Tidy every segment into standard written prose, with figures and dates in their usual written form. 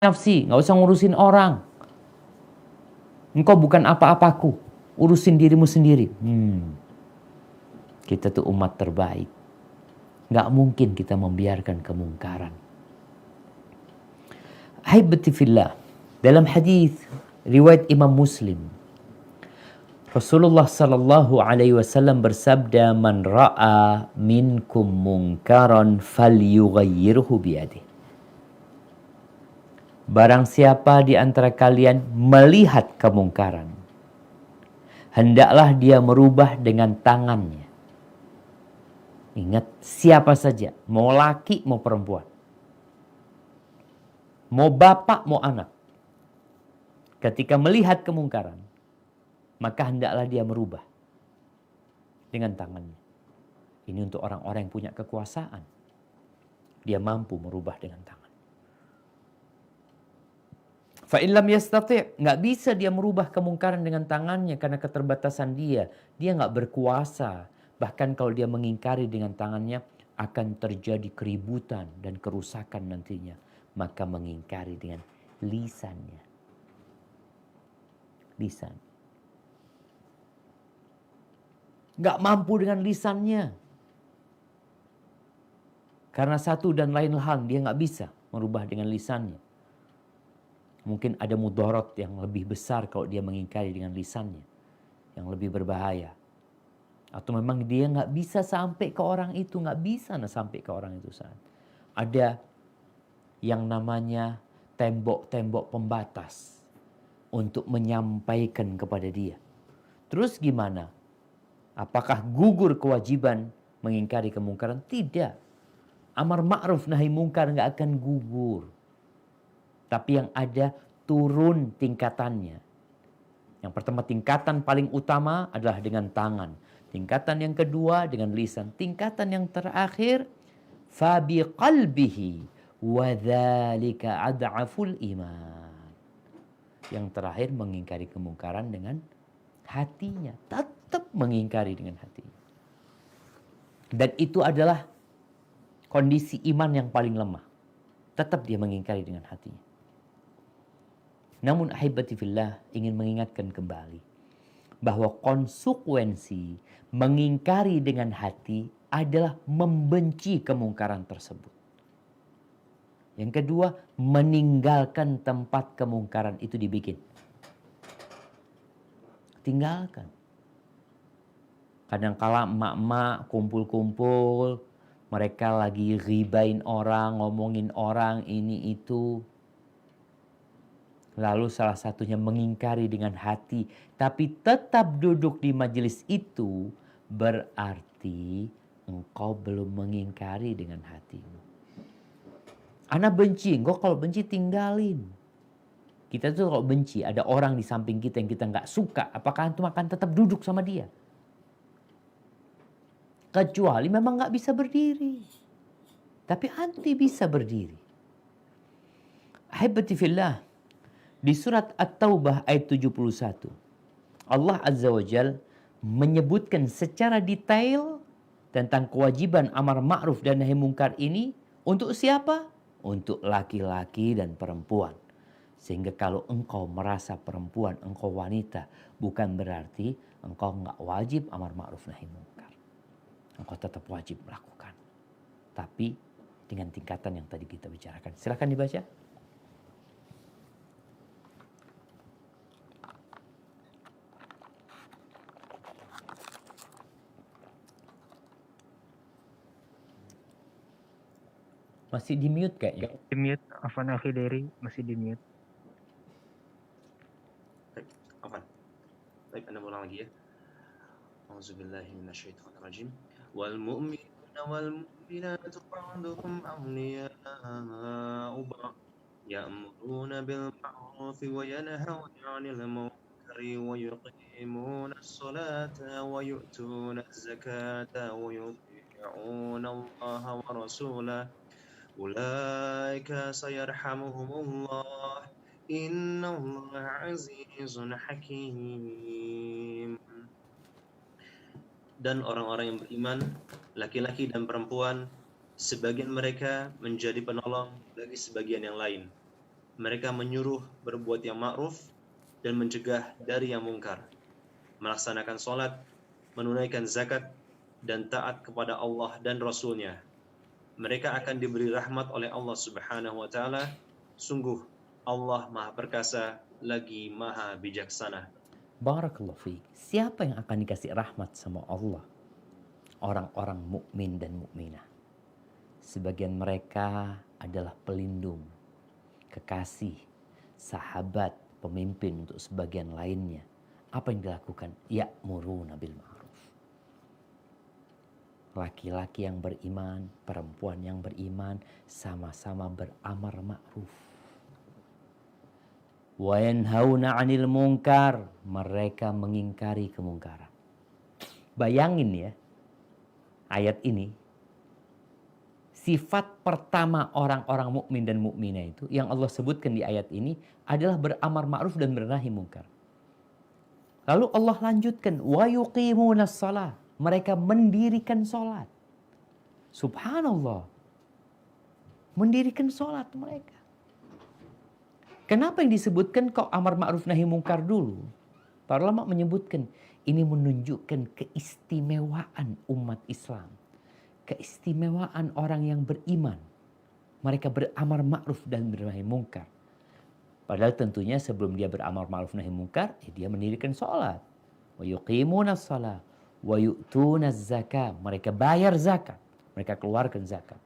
nafsi, nggak usah ngurusin orang. Engkau bukan apa-apaku, urusin dirimu sendiri. Kita tuh umat terbaik. Nggak mungkin kita membiarkan kemungkaran. Ahibati fillah, dalam hadis riwayat Imam Muslim, Rasulullah sallallahu alaihi wasallam bersabda, "Man ra'a minkum munkaran falyughayyirhu biyadihi." Barang siapa di antara kalian melihat kemungkaran, hendaklah dia merubah dengan tangannya. Ingat, siapa saja, mau laki mau perempuan, mau bapak mau anak, ketika melihat kemungkaran, maka hendaklah dia merubah dengan tangannya. Ini untuk orang-orang yang punya kekuasaan. Dia mampu merubah dengan tangan. Fa'in lam yastati', nggak bisa dia merubah kemungkaran dengan tangannya karena keterbatasan dia. Dia nggak berkuasa. Bahkan kalau dia mengingkari dengan tangannya, akan terjadi keributan dan kerusakan nantinya. Maka mengingkari dengan lisannya. Lisan. Nggak mampu dengan lisannya. Karena satu dan lain hal dia nggak bisa merubah dengan lisannya. Mungkin ada mudarat yang lebih besar kalau dia mengingkari dengan lisannya, yang lebih berbahaya. Atau memang dia nggak bisa sampai ke orang itu, nggak bisa sampai ke orang itu saat. Ada yang namanya tembok-tembok pembatas untuk menyampaikan kepada dia. Terus gimana? Apakah gugur kewajiban mengingkari kemungkaran? Tidak. Amar ma'ruf nahi mungkar nggak akan gugur. Tapi yang ada turun tingkatannya. Yang pertama, tingkatan paling utama adalah dengan tangan. Tingkatan yang kedua dengan lisan. Tingkatan yang terakhir, fabi qalbihi wa dzalika ad'aful iman. Yang terakhir mengingkari kemungkaran dengan hatinya. Tetap mengingkari dengan hatinya. Dan itu adalah kondisi iman yang paling lemah. Tetap dia mengingkari dengan hatinya. Namun ahibati fillah, ingin mengingatkan kembali bahwa konsekuensi mengingkari dengan hati adalah membenci kemungkaran tersebut. Yang kedua, meninggalkan tempat kemungkaran itu dibikin. Tinggalkan. Kadang-kala emak-emak kumpul-kumpul, mereka lagi ribain orang, ngomongin orang ini itu. Lalu salah satunya mengingkari dengan hati, tapi tetap duduk di majelis itu, berarti engkau belum mengingkari dengan hatimu. Ana benci, engkau kalau benci tinggalin. Kita tuh kalau benci, ada orang di samping kita yang kita nggak suka, apakah antum akan tetap duduk sama dia? Kecuali memang nggak bisa berdiri. Tapi anti bisa berdiri. Ahibati fillah. Di surat At-Taubah ayat 71, Allah Azza wa Jal menyebutkan secara detail tentang kewajiban amar ma'ruf dan nahi mungkar ini untuk siapa? Untuk laki-laki dan perempuan. Sehingga kalau engkau merasa perempuan, engkau wanita, bukan berarti engkau nggak wajib amar ma'ruf nahi mungkar. Engkau tetap wajib melakukan. Tapi dengan tingkatan yang tadi kita bicarakan. Silakan dibaca. Masih di mute kayaknya. Di mute, Afwan Akhi Dery, masih di mute. Baik, Afwan. Baik, Anda ulang lagi ya. A'udzubillahi minasyaitonirrajim. Wal mu'minuna wal mu'minatu ba'duhum awliya'u ba'd. Ya'muruna bil ma'rufi wa yanhauna 'anil munkari wa yuqimuna as-salata wa yu'tuna az-zakata wa yuti'una Allah wa rasulahu. Ulaika sayarhamuhumullah. Innallaha azizun hakim. Dan orang-orang yang beriman, laki-laki dan perempuan, sebagian mereka menjadi penolong bagi sebagian yang lain. Mereka menyuruh berbuat yang ma'ruf dan mencegah dari yang mungkar, melaksanakan sholat, menunaikan zakat, dan taat kepada Allah dan Rasul-Nya. Mereka akan diberi rahmat oleh Allah Subhanahu wa Ta'ala. Sungguh Allah Maha Perkasa lagi Maha Bijaksana. Barakallahu fiik. Siapa yang akan dikasih rahmat sama Allah? Orang-orang mukmin dan mukminah. Sebagian mereka adalah pelindung, kekasih, sahabat, pemimpin untuk sebagian lainnya. Apa yang dilakukan? Ya'muruna bil ma'ruf. Laki-laki yang beriman, perempuan yang beriman, sama-sama beramar ma'ruf. Wa yanhauna 'anil munkar. Mereka mengingkari kemungkaran. Bayangin ya, ayat ini, sifat pertama orang-orang mukmin dan mukminah itu yang Allah sebutkan di ayat ini adalah beramar ma'ruf dan bernahi mungkar. Lalu Allah lanjutkan, wa yuqimunas shalah. Mereka mendirikan salat. Subhanallah. Mendirikan salat mereka. Kenapa yang disebutkan kok amar ma'ruf nahi mungkar dulu? Para ulama menyebutkan ini menunjukkan keistimewaan umat Islam. Keistimewaan orang yang beriman. Mereka beramar ma'ruf dan bernahi mungkar. Padahal tentunya sebelum dia beramar ma'ruf nahi mungkar, dia mendirikan salat. Wa yuqimunas shalah wa yu'tunaz zakah. Mereka bayar zakat, mereka keluarkan zakat.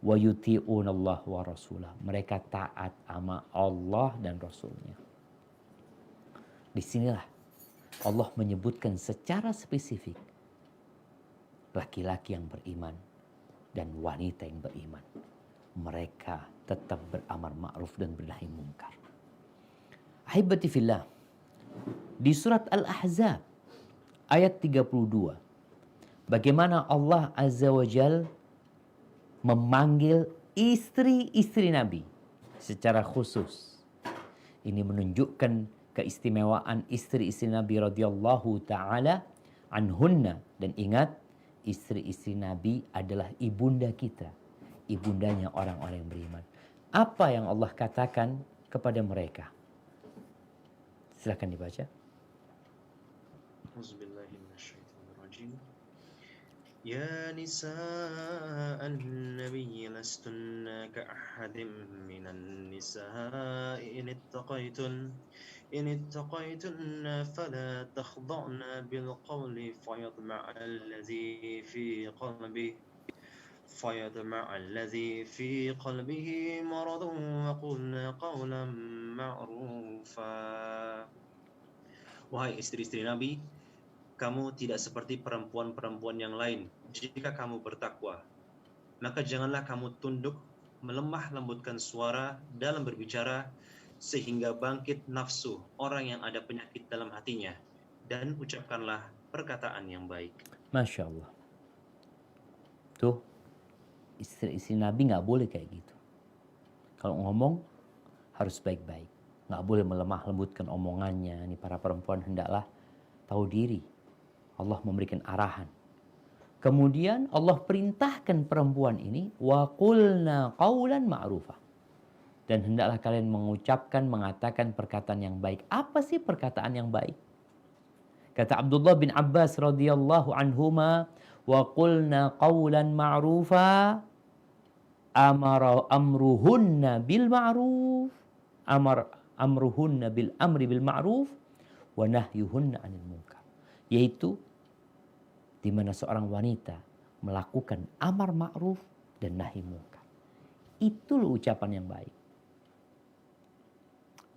Wa yuti'unallah wa rasulah. Mereka taat sama Allah dan Rasulnya. Disinilah Allah menyebutkan secara spesifik laki-laki yang beriman dan wanita yang beriman. Mereka tetap beramar ma'ruf dan bernahi mungkar. Ahibati fillah, di surat Al-Ahzab ayat 32, bagaimana Allah Azza wa Jal memanggil istri-istri Nabi secara khusus. Ini menunjukkan keistimewaan istri-istri Nabi radhiyallahu ta'ala anhunna. Dan ingat, istri-istri Nabi adalah ibunda kita, ibundanya orang-orang yang beriman. Apa yang Allah katakan kepada mereka? Silakan dibaca. Auzubillahiminasyaitonirrajim. Ya nisa'an nabiyyi lastunna ka'ahadin minan nisa'i in ittaqaytunna fala takhda'na bil qawli fayatma'a alladhi fi qalbihi maradun wa qulna qawlan ma'rufa. Wahai istri-istri Nabi, kamu tidak seperti perempuan-perempuan yang lain. Jika kamu bertakwa, maka janganlah kamu tunduk, melemah lembutkan suara dalam berbicara, sehingga bangkit nafsu orang yang ada penyakit dalam hatinya, dan ucapkanlah perkataan yang baik. Masya Allah. Tuh, istri-istri Nabi nggak boleh kayak gitu. Kalau ngomong harus baik-baik. Nggak boleh melemah lembutkan omongannya. Ini para perempuan hendaklah tahu diri. Allah memberikan arahan. Kemudian Allah perintahkan perempuan ini, wa qulna qawlan ma'rufa. Dan hendaklah kalian mengatakan perkataan yang baik. Apa sih perkataan yang baik? Kata Abdullah bin Abbas radhiyallahu anhuma, wa qulna qawlan ma'rufa amruhunna bil ma'ruf. Amruhunna bil amri bil ma'ruf wa nahyuhunna 'anil munkar. Yaitu di mana seorang wanita melakukan amar ma'ruf dan nahi munkar. Itu loh ucapan yang baik.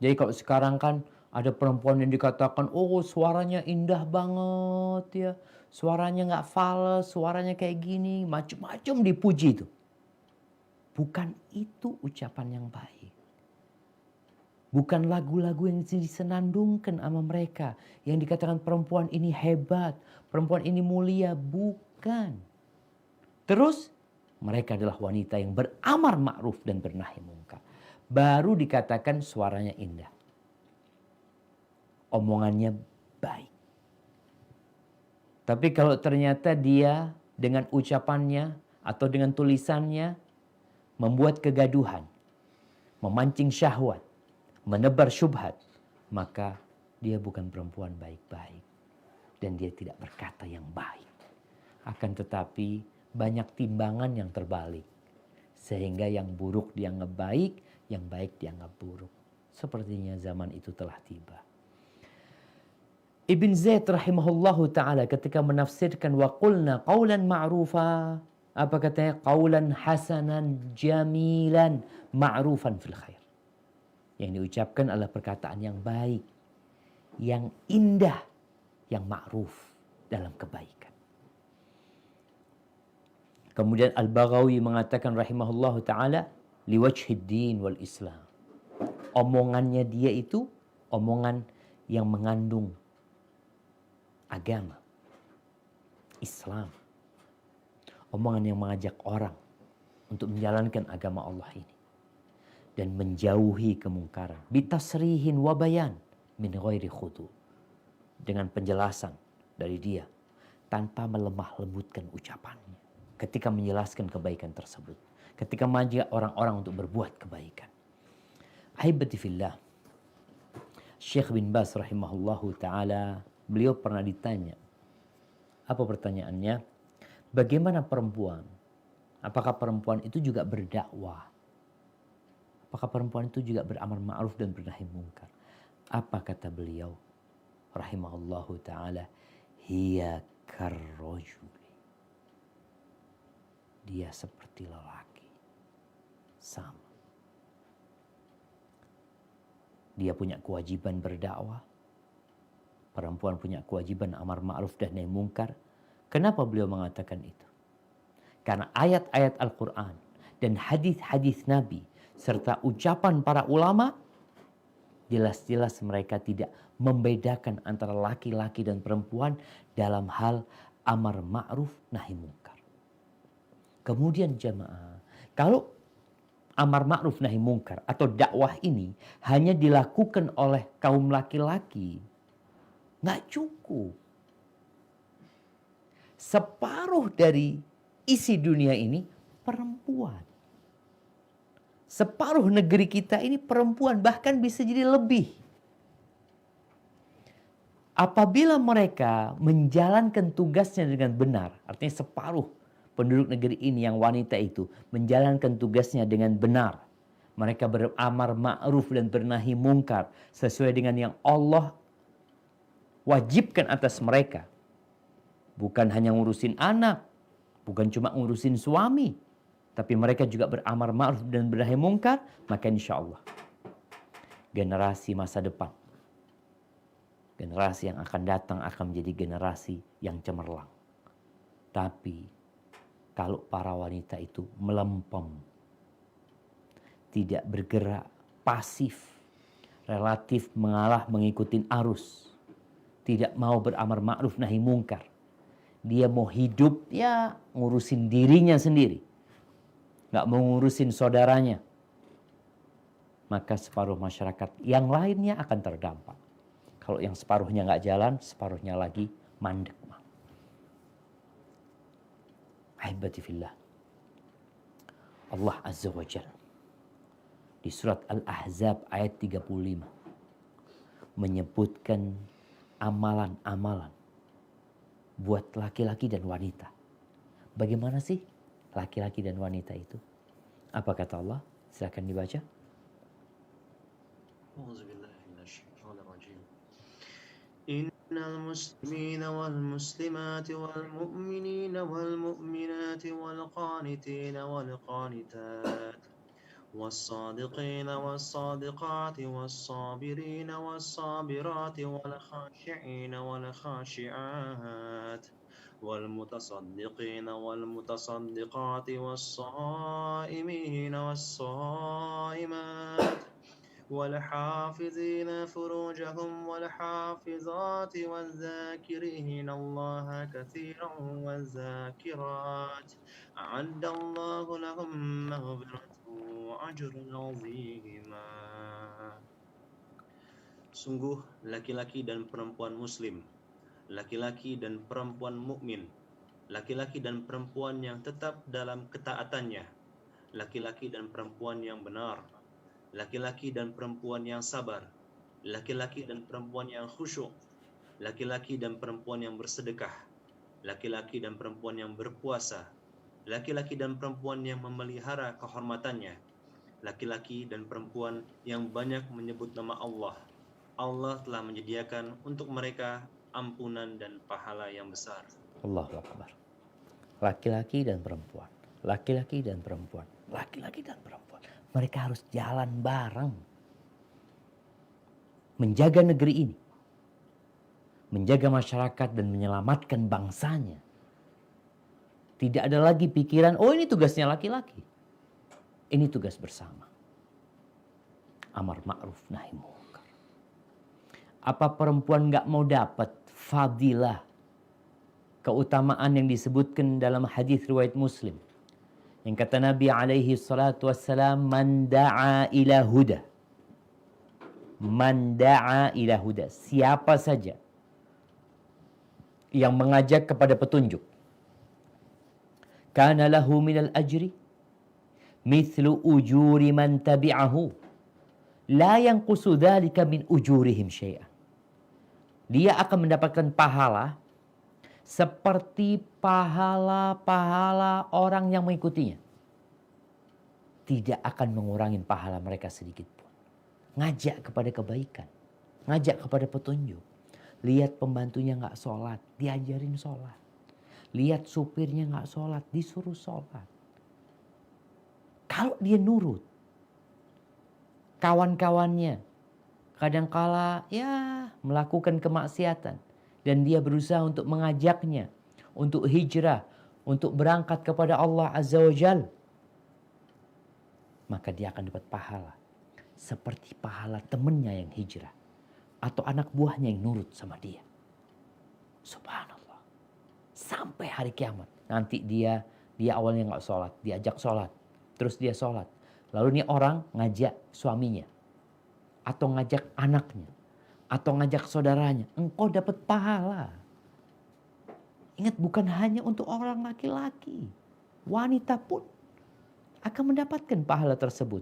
Jadi kalau sekarang kan ada perempuan yang dikatakan, oh suaranya indah banget ya, suaranya nggak fals, suaranya kayak gini, macam-macam dipuji itu. Bukan itu ucapan yang baik. Bukan lagu-lagu yang disenandungkan sama mereka. Yang dikatakan perempuan ini hebat, perempuan ini mulia. Bukan. Terus mereka adalah wanita yang beramar ma'ruf dan bernahi mungkar. Baru dikatakan suaranya indah. Omongannya baik. Tapi kalau ternyata dia dengan ucapannya atau dengan tulisannya membuat kegaduhan, memancing syahwat, menebar syubhat, maka dia bukan perempuan baik-baik dan dia tidak berkata yang baik. Akan tetapi banyak timbangan yang terbalik, sehingga yang buruk dianggap baik, yang baik dianggap buruk. Sepertinya zaman itu telah tiba. Ibn Zaid rahimahullahu ta'ala ketika menafsirkan wa qulna qawlan ma'rufa, apa katanya? Qawlan hasanan jamilan ma'rufan fil khair. Yang diucapkan adalah perkataan yang baik, yang indah, yang ma'ruf dalam kebaikan. Kemudian Al-Baghawi mengatakan rahimahullahu ta'ala liwajhid din wal Islam. Omongannya dia itu omongan yang mengandung agama, Islam. Omongan yang mengajak orang untuk menjalankan agama Allah ini dan menjauhi kemungkaran. Bitasrihin wa bayan min ghairi khudu. Dengan penjelasan dari dia tanpa melemah lembutkan ucapannya ketika menjelaskan kebaikan tersebut, ketika mengajak orang-orang untuk berbuat kebaikan. Ahibati fillah, Syekh bin Baz rahimahullahu ta'ala, beliau pernah ditanya. Apa pertanyaannya? Bagaimana perempuan? Apakah perempuan itu juga berdakwah? Apakah perempuan itu juga beramar ma'ruf dan bernahi munkar? Apa kata beliau? Rahimahullahu ta'ala, hiya karrojuli. Dia seperti lelaki. Sama. Dia punya kewajiban berdakwah. Perempuan punya kewajiban amar ma'ruf dan nahi munkar. Kenapa beliau mengatakan itu? Karena ayat-ayat Al-Quran dan hadis-hadis Nabi serta ucapan para ulama jelas-jelas mereka tidak membedakan antara laki-laki dan perempuan dalam hal amar ma'ruf nahi munkar. Kemudian jamaah, kalau amar ma'ruf nahi munkar atau dakwah ini hanya dilakukan oleh kaum laki-laki, nggak cukup. Separuh dari isi dunia ini perempuan. Separuh negeri kita ini perempuan, bahkan bisa jadi lebih. Apabila mereka menjalankan tugasnya dengan benar, artinya separuh penduduk negeri ini yang wanita itu menjalankan tugasnya dengan benar. Mereka beramar ma'ruf dan bernahi munkar sesuai dengan yang Allah wajibkan atas mereka. Bukan hanya ngurusin anak, bukan cuma ngurusin suami, tapi mereka juga beramar ma'ruf dan bernahi munkar, maka insya Allah generasi masa depan, generasi yang akan datang akan menjadi generasi yang cemerlang. Tapi kalau para wanita itu melempem, tidak bergerak, pasif, relatif mengalah mengikuti arus, tidak mau beramar ma'ruf nahi munkar, dia mau hidup ya ngurusin dirinya sendiri, nggak mau ngurusin saudaranya, maka separuh masyarakat yang lainnya akan terdampak. Kalau yang separuhnya nggak jalan, separuhnya lagi mandek. Ahibati fillah, Allah Azza wa Jalla di surat Al-Ahzab ayat 35 menyebutkan amalan-amalan buat laki-laki dan wanita. Bagaimana sih laki-laki dan wanita itu? Apa kata Allah? Silakan dibaca. Innal muslimina wal muslimati wal mu'minina wal mu'minati wal qanitina wal qanitat والصادقين والصادقات والصابرين والصابرات والخاشعين والخاشعات والمتصدقين والمتصدقات والصائمين والصائمات والحافظين فروجهم والحافظات والذاكرين الله كثيرا والذاكرات أعد الله لهم مغفرة وأجر عظيما. Sungguh laki-laki dan perempuan muslim, laki-laki dan perempuan mukmin, laki-laki dan perempuan yang tetap dalam ketaatannya, laki-laki dan perempuan yang benar, laki-laki dan perempuan yang sabar, laki-laki dan perempuan yang khusyuk, laki-laki dan perempuan yang bersedekah, laki-laki dan perempuan yang berpuasa, laki-laki dan perempuan yang memelihara kehormatannya, laki-laki dan perempuan yang banyak menyebut nama Allah. Allah telah menyediakan untuk mereka ampunan dan pahala yang besar. Allahu Akbar. Laki-laki dan perempuan. Laki-laki dan perempuan. Laki-laki dan perempuan. Mereka harus jalan bareng. Menjaga negeri ini. Menjaga masyarakat dan menyelamatkan bangsanya. Tidak ada lagi pikiran, oh ini tugasnya laki-laki. Ini tugas bersama. Amar ma'ruf nahi munkar. Apa perempuan gak mau dapat fadilah, keutamaan yang disebutkan dalam hadis riwayat Muslim? Yang kata Nabi alaihi salatu wassalam, man da'a ila huda. Man da'a ila huda. Siapa saja yang mengajak kepada petunjuk, kana lahu minal ajri mithlu ujuri man tabi'ahu la yanqusu dhalika min ujurihim syai'an. Dia akan mendapatkan pahala seperti pahala-pahala orang yang mengikutinya. Tidak akan mengurangi pahala mereka sedikit pun. Ngajak kepada kebaikan, ngajak kepada petunjuk. Lihat pembantunya nggak sholat, diajarin sholat. Lihat supirnya nggak sholat, disuruh sholat. Kalau dia nurut, kawan-kawannya kadangkala ya melakukan kemaksiatan dan dia berusaha untuk mengajaknya untuk hijrah, untuk berangkat kepada Allah Azza wa Jal, maka dia akan dapat pahala seperti pahala temannya yang hijrah atau anak buahnya yang nurut sama dia. Subhanallah. Sampai hari kiamat nanti dia awalnya nggak sholat, diajak sholat, terus dia sholat, lalu nih orang ngajak suaminya atau ngajak anaknya, atau ngajak saudaranya, engkau dapat pahala. Ingat, bukan hanya untuk orang laki-laki, wanita pun akan mendapatkan pahala tersebut.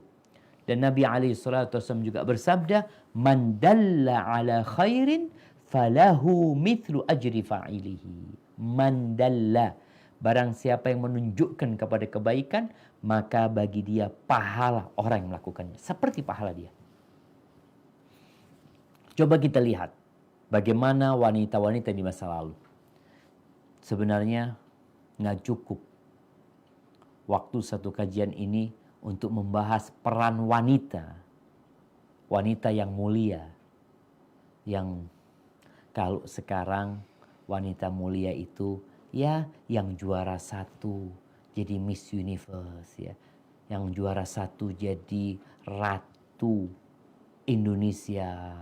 Dan Nabi SAW juga bersabda, man dalla ala khairin falahu mithlu ajri fa'ilihi. Man dalla, barang siapa yang menunjukkan kepada kebaikan, maka bagi dia pahala orang yang melakukannya, seperti pahala dia. Coba kita lihat bagaimana wanita-wanita di masa lalu. Sebenarnya nggak cukup waktu satu kajian ini untuk membahas peran wanita. Wanita yang mulia. Yang kalau sekarang wanita mulia itu ya yang juara satu jadi Miss Universe ya. Yang juara satu jadi Ratu Indonesia.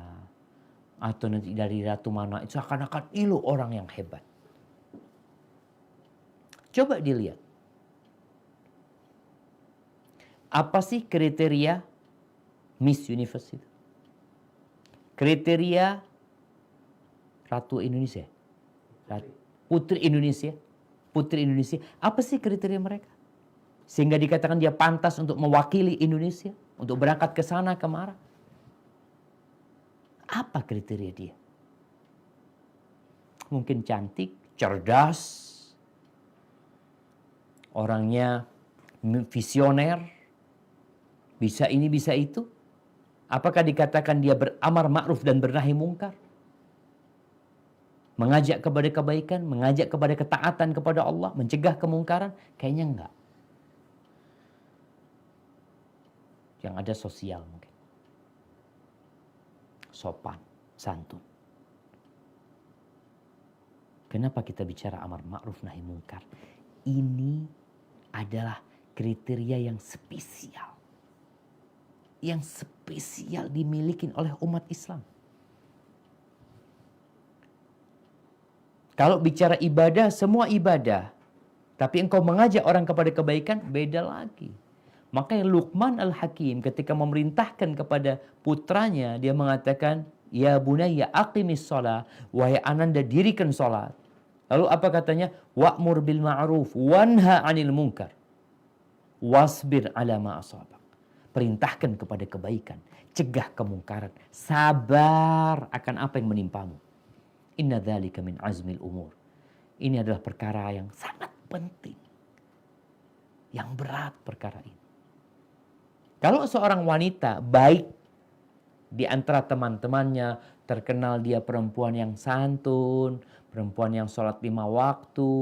Atau nanti dari ratu mana, itu akan ilu orang yang hebat. Coba dilihat. Apa sih kriteria Miss Universe itu? Kriteria Ratu Indonesia. Putri Indonesia. Putri Indonesia. Apa sih kriteria mereka? Sehingga dikatakan dia pantas untuk mewakili Indonesia. Untuk berangkat ke sana kemari. Apa kriteria dia? Mungkin cantik, cerdas, orangnya visioner, bisa ini, bisa itu. Apakah dikatakan dia beramar ma'ruf dan bernahi mungkar? Mengajak kepada kebaikan, mengajak kepada ketaatan kepada Allah, mencegah kemungkaran? Kayaknya enggak. Yang ada sosial mungkin. Sopan, santun. Kenapa kita bicara amar ma'ruf nahi mungkar? Ini adalah kriteria yang spesial. Yang spesial dimiliki oleh umat Islam. Kalau bicara ibadah, semua ibadah. Tapi engkau mengajak orang kepada kebaikan, beda lagi. Makanya Luqman Al-Hakim ketika memerintahkan kepada putranya, dia mengatakan, ya bunayya aqimis shalah, wahai ananda dirikan salat. Lalu apa katanya? Wa'mur bil ma'ruf wanha 'anil munkar wasbir 'ala ma asabak. Perintahkan kepada kebaikan. Cegah kemungkaran. Sabar akan apa yang menimpamu. Inna dzalika min azmil umur. Ini adalah perkara yang sangat penting. Yang berat perkara ini. Kalau seorang wanita baik di antara teman-temannya, terkenal dia perempuan yang santun, perempuan yang sholat 5 waktu,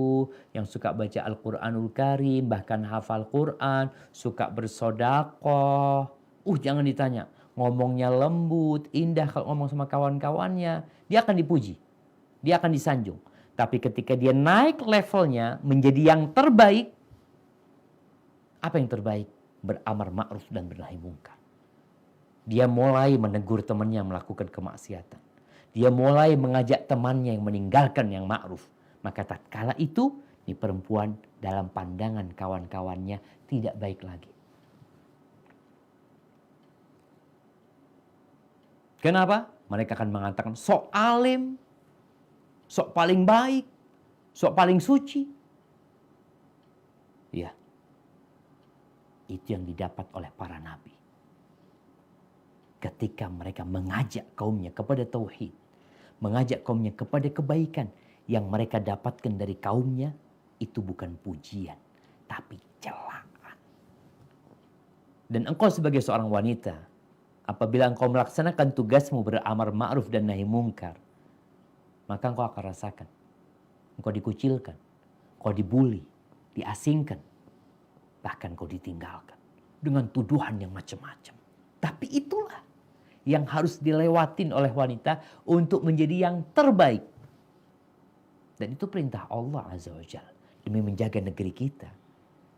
yang suka baca Al-Quranul Karim, bahkan hafal Quran, suka bersodakoh. Jangan ditanya, ngomongnya lembut, indah kalau ngomong sama kawan-kawannya, dia akan dipuji, dia akan disanjung. Tapi ketika dia naik levelnya menjadi yang terbaik, apa yang terbaik? Beramar ma'ruf dan bernahi mungkar. Dia mulai menegur temannya melakukan kemaksiatan. Dia mulai mengajak temannya yang meninggalkan yang ma'ruf. Maka tatkala itu, ini perempuan dalam pandangan kawan-kawannya tidak baik lagi. Kenapa? Mereka akan mengatakan sok alim, sok paling baik, sok paling suci. Ya, itu yang didapat oleh para nabi. Ketika mereka mengajak kaumnya kepada tauhid, mengajak kaumnya kepada kebaikan, yang mereka dapatkan dari kaumnya itu bukan pujian, tapi celaan. Dan engkau sebagai seorang wanita, apabila engkau melaksanakan tugasmu beramar ma'ruf dan nahi mungkar, maka engkau akan rasakan engkau dikucilkan, engkau dibully, diasingkan, bahkan engkau ditinggalkan dengan tuduhan yang macam-macam. Tapi itulah yang harus dilewatin oleh wanita untuk menjadi yang terbaik. Dan itu perintah Allah Azza wa Jalla demi menjaga negeri kita.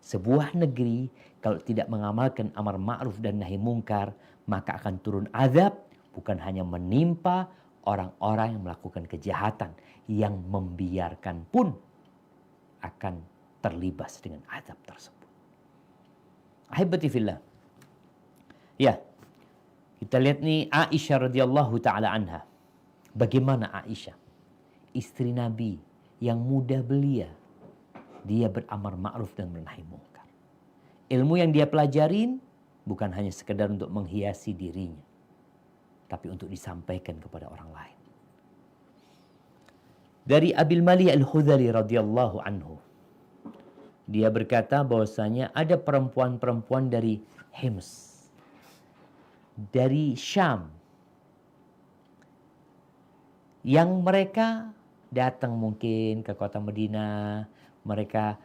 Sebuah negeri kalau tidak mengamalkan amar ma'ruf dan nahi mungkar, maka akan turun azab, bukan hanya menimpa orang-orang yang melakukan kejahatan, yang membiarkan pun akan terlibas dengan azab tersebut. Ahibati fillah. Ya, kita lihat nih Aisyah radhiyallahu taala anha. Bagaimana Aisyah, istri Nabi yang muda belia, dia beramar ma'ruf dan bernahi mungkar. Ilmu yang dia pelajarin bukan hanya sekedar untuk menghiasi dirinya, tapi untuk disampaikan kepada orang lain. Dari Abil Mali Al-Hudhali radhiyallahu anhu, dia berkata bahwasanya ada perempuan-perempuan dari Hims, dari Syam, yang mereka datang mungkin ke kota Madinah, mereka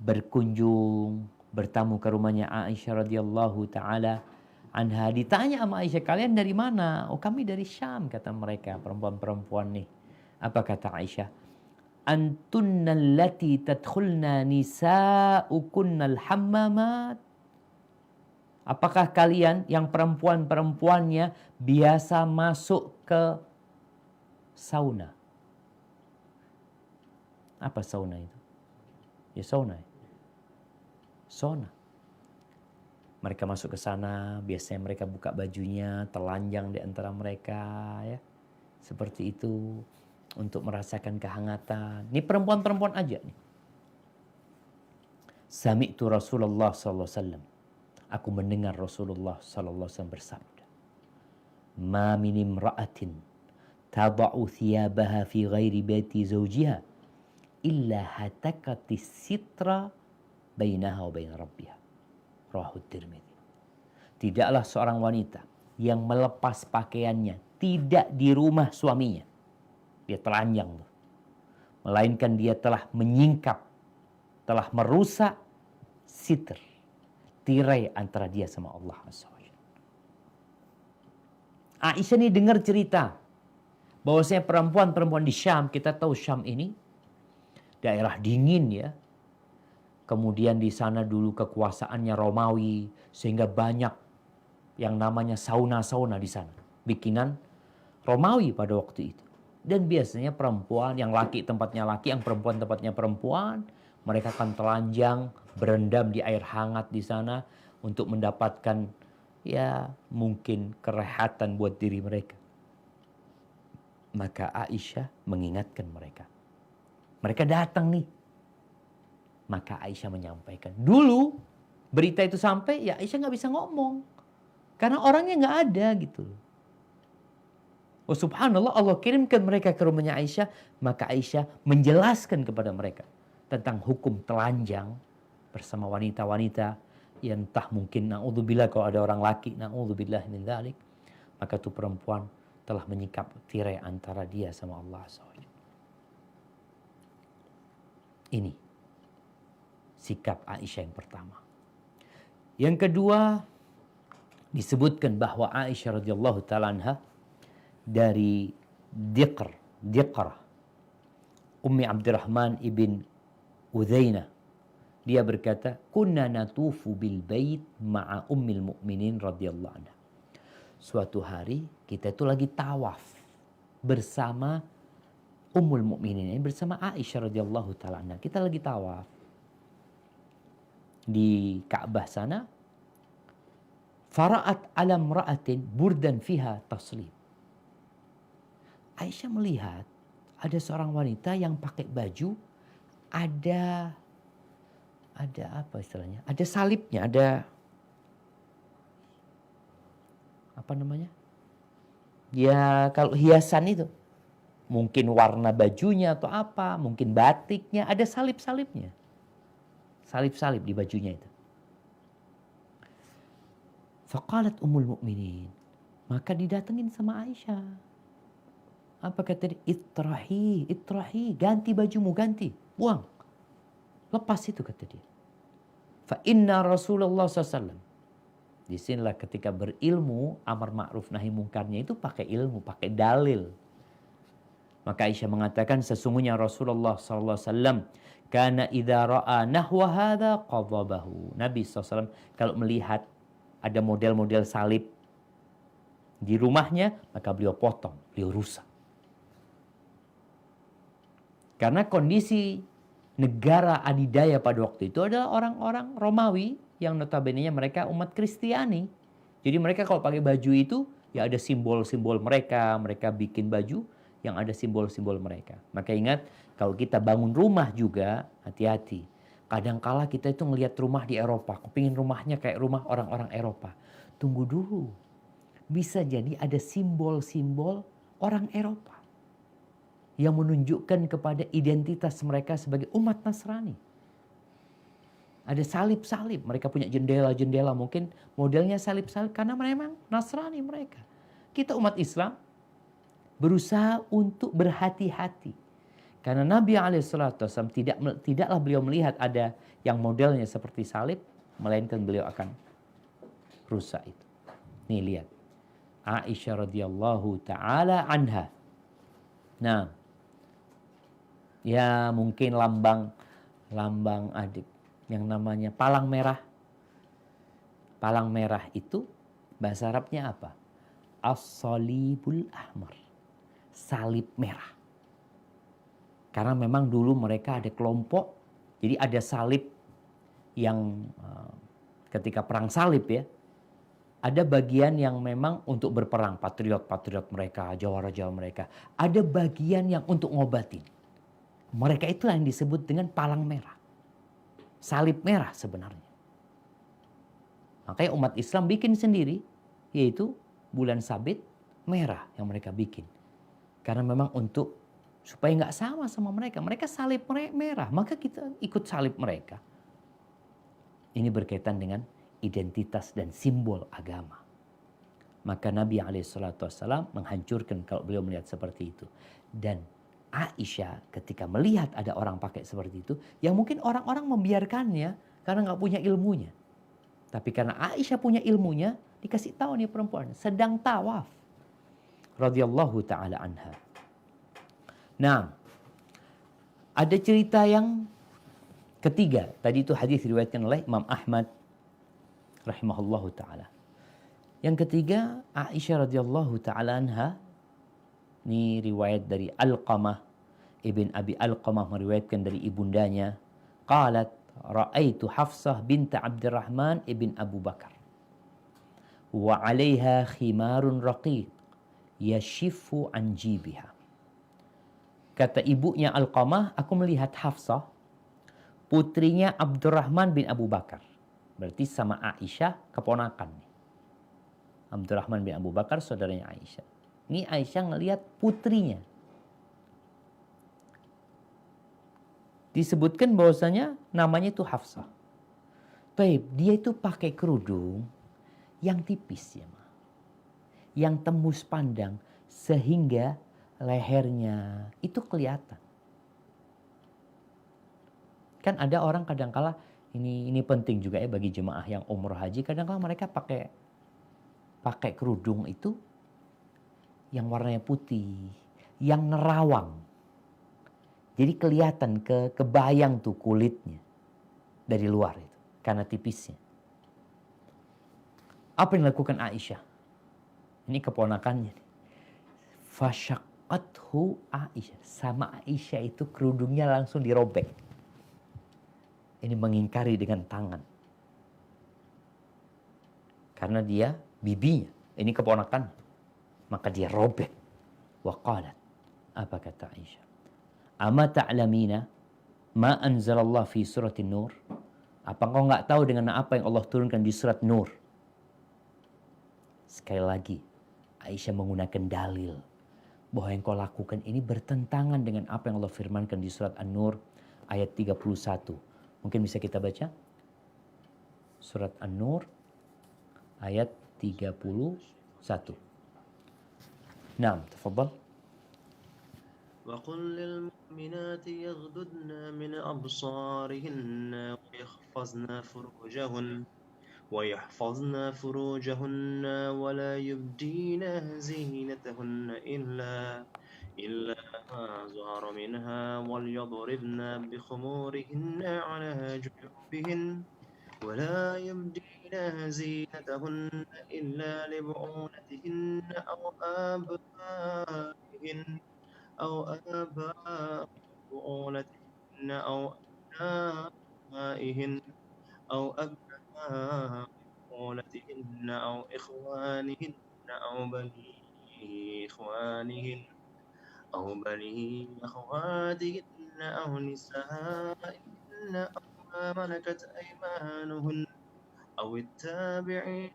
berkunjung, bertamu ke rumahnya Aisyah radhiyallahu taala anha. Ditanya sama Aisyah, kalian dari mana? Oh, kami dari Syam, kata mereka, perempuan-perempuan nih. Apa kata Aisyah? Antunnal lati tadkhulna nisa'ukunnal hammamat. Apakah kalian yang perempuan-perempuannya biasa masuk ke sauna? Apa sauna itu? Ya sauna. Sauna. Mereka masuk ke sana, biasanya mereka buka bajunya, telanjang di antara mereka, ya. Seperti itu untuk merasakan kehangatan. Ini perempuan-perempuan aja nih. Sami'tu Rasulullah sallallahu alaihi wasallam. Aku mendengar Rasulullah sallallahu alaihi wasallam bersabda, "Ma min imra'atin tada'u thiyabaha fi ghairi baiti zawjiha illa hatakatis sitra bainaha wa bain rabbiha." Rawahu Tirmidzi. Tidaklah seorang wanita yang melepas pakaiannya tidak di rumah suaminya, dia telanjang, melainkan dia telah menyingkap, telah merusak sitr, tirai antara dia sama Allah SWT. Aisyah ini dengar cerita bahwasanya perempuan-perempuan di Syam, kita tahu Syam ini daerah dingin ya. Kemudian di sana dulu kekuasaannya Romawi, sehingga banyak yang namanya sauna-sauna di sana, bikinan Romawi pada waktu itu. Dan biasanya perempuan, yang laki tempatnya laki, yang perempuan tempatnya perempuan, mereka akan telanjang, berendam di air hangat di sana untuk mendapatkan ya mungkin kerehatan buat diri mereka. Maka Aisyah mengingatkan mereka. Mereka datang nih. Maka Aisyah menyampaikan. Dulu berita itu sampai, ya Aisyah nggak bisa ngomong. Karena orangnya nggak ada gitu. Oh subhanallah, Allah kirimkan mereka ke rumahnya Aisyah, maka Aisyah menjelaskan kepada mereka tentang hukum telanjang bersama wanita-wanita yang entah mungkin na'udzubillah kalau ada orang laki, na'udzubillah min dzalik, maka itu perempuan telah menyikap tirai antara dia sama Allah SWT. Ini sikap Aisyah yang pertama. Yang kedua, disebutkan bahwa Aisyah radhiyallahu taala anha dari Diqrah Ummi Abdurrahman ibn Udzainah, dia berkata, kunna natufu bil bait ma'a ummil mu'minin radhiyallahu anha. Suatu hari kita itu lagi tawaf bersama Ummul Mukminin, bersama Aisyah radhiyallahu taala anha. Kita lagi tawaf di Ka'bah sana. Fara'at ala imra'atin burdan fiha taslim. Aisyah melihat ada seorang wanita yang pakai baju ada apa istilahnya? Ada salibnya, ada apa namanya? Ya kalau hiasan itu. Mungkin warna bajunya atau apa, mungkin batiknya, ada salib-salibnya. Salib-salib di bajunya itu. Faqalat Ummul Mukminin, maka didatengin sama Aisyah. Apa kata dia? Itrahi, ganti bajumu, ganti, buang. Lepas itu kata dia. Fa inna Rasulullah SAW. Disinilah ketika berilmu, amar ma'ruf nahi mungkarnya itu pakai ilmu, pakai dalil. Maka Aisyah mengatakan sesungguhnya Rasulullah SAW kana idza ra'a nahwa hadza qadhabahu. Nabi SAW kalau melihat ada model-model salib di rumahnya, maka beliau potong, beliau rusak. Karena kondisi negara adidaya pada waktu itu adalah orang-orang Romawi yang notabene-nya mereka umat Kristiani. Jadi mereka kalau pakai baju itu ya ada simbol-simbol mereka, mereka bikin baju yang ada simbol-simbol mereka. Maka ingat, kalau kita bangun rumah juga, hati-hati. Kadangkala kita itu ngelihat rumah di Eropa, kepingin rumahnya kayak rumah orang-orang Eropa. Tunggu dulu. Bisa jadi ada simbol-simbol orang Eropa yang menunjukkan kepada identitas mereka sebagai umat Nasrani. Ada salib-salib, mereka punya jendela-jendela, mungkin modelnya salib-salib karena memang Nasrani mereka. Kita umat Islam berusaha untuk berhati-hati. Karena Nabi SAW tidaklah beliau melihat ada yang modelnya seperti salib, melainkan beliau akan rusak itu. Nih lihat. Aisyah radhiyallahu ta'ala anha. Nah, ya mungkin lambang adik yang namanya palang merah. Palang merah itu bahasa Arabnya apa? As-salibul ahmar. Salib merah. Karena memang dulu mereka ada kelompok, jadi ada salib yang ketika perang salib ya, ada bagian yang memang untuk berperang, patriot-patriot mereka, jawara-jawara mereka. Ada bagian yang untuk ngobatin. Mereka itu yang disebut dengan palang merah. Salib merah sebenarnya. Makanya umat Islam bikin sendiri, yaitu bulan Sabit merah yang mereka bikin. Karena memang untuk supaya nggak sama mereka. Mereka salib merah, maka kita ikut salib mereka. Ini berkaitan dengan identitas dan simbol agama. Maka Nabi SAW menghancurkan kalau beliau melihat seperti itu. Dan Aisyah ketika melihat ada orang pakai seperti itu, yang mungkin orang-orang membiarkannya karena nggak punya ilmunya. Tapi karena Aisyah punya ilmunya, dikasih tahu nih perempuan sedang tawaf. Radhiyallahu ta'ala anha. Nah, ada cerita yang ketiga. Tadi itu hadis diriwayatkan oleh Imam Ahmad rahimahullahu ta'ala. Yang ketiga, Aisyah radhiyallahu ta'ala anha. Ini riwayat dari Alqamah. Ibn Abi Alqamah meriwayatkan dari ibundanya. Qalat, ra'aitu Hafsah binta Abdurrahman ibn Abu Bakar. Wa 'alaiha khimarun raqiq. Yashifu an jibiha. Kata ibunya Alqamah, aku melihat Hafsah, putrinya Abdurrahman bin Abu Bakar. Berarti sama Aisyah keponakan. Abdurrahman bin Abu Bakar, saudaranya Aisyah. Ini Aisyah ngelihat putrinya. Disebutkan bahwasanya namanya itu Hafsah. Baik, dia itu pakai kerudung yang tipis ya, yang tembus pandang sehingga lehernya itu kelihatan. Kan ada orang kadangkala ini penting juga ya bagi jemaah yang umroh haji, kadangkala mereka pakai kerudung itu yang warnanya putih, yang nerawang. Jadi kelihatan kebayang tuh kulitnya dari luar itu karena tipisnya. Apa yang dilakukan Aisyah? Ini keponakannya. Fasyaqathu Aisyah. Sama Aisyah itu kerudungnya langsung dirobek. Ini mengingkari dengan tangan. Karena dia bibinya, ini keponakan. Maka dia robek. Wa qalat. Apa kata Aisyah? Ama ta'lamina ma anzalallah fi surat Nur? Apa engkau nggak tahu dengan apa yang Allah turunkan di surat Nur? Sekali lagi, Aisyah menggunakan dalil bahwa yang kau lakukan ini bertentangan dengan apa yang Allah firmankan di surat An-Nur ayat 31. Mungkin bisa kita baca? Surat An-Nur ayat 31. Naam, tafadhal. وقل للمؤمنات يغضضن من أبصارهن ويحفظن فروجهن ولا يبدين زينتهن إلا ما ظهر منها وليضربن بخمورهن على جيوبهن ولا يبدين زينتهن إلا لبعولتهن أو آباء بعولتهن أو أبنائهن أو أبناء بعولتهن أو إخوانهن أو بني أخواتهن أو نسائهن أو ما ملكت أيمانهن أو التابعين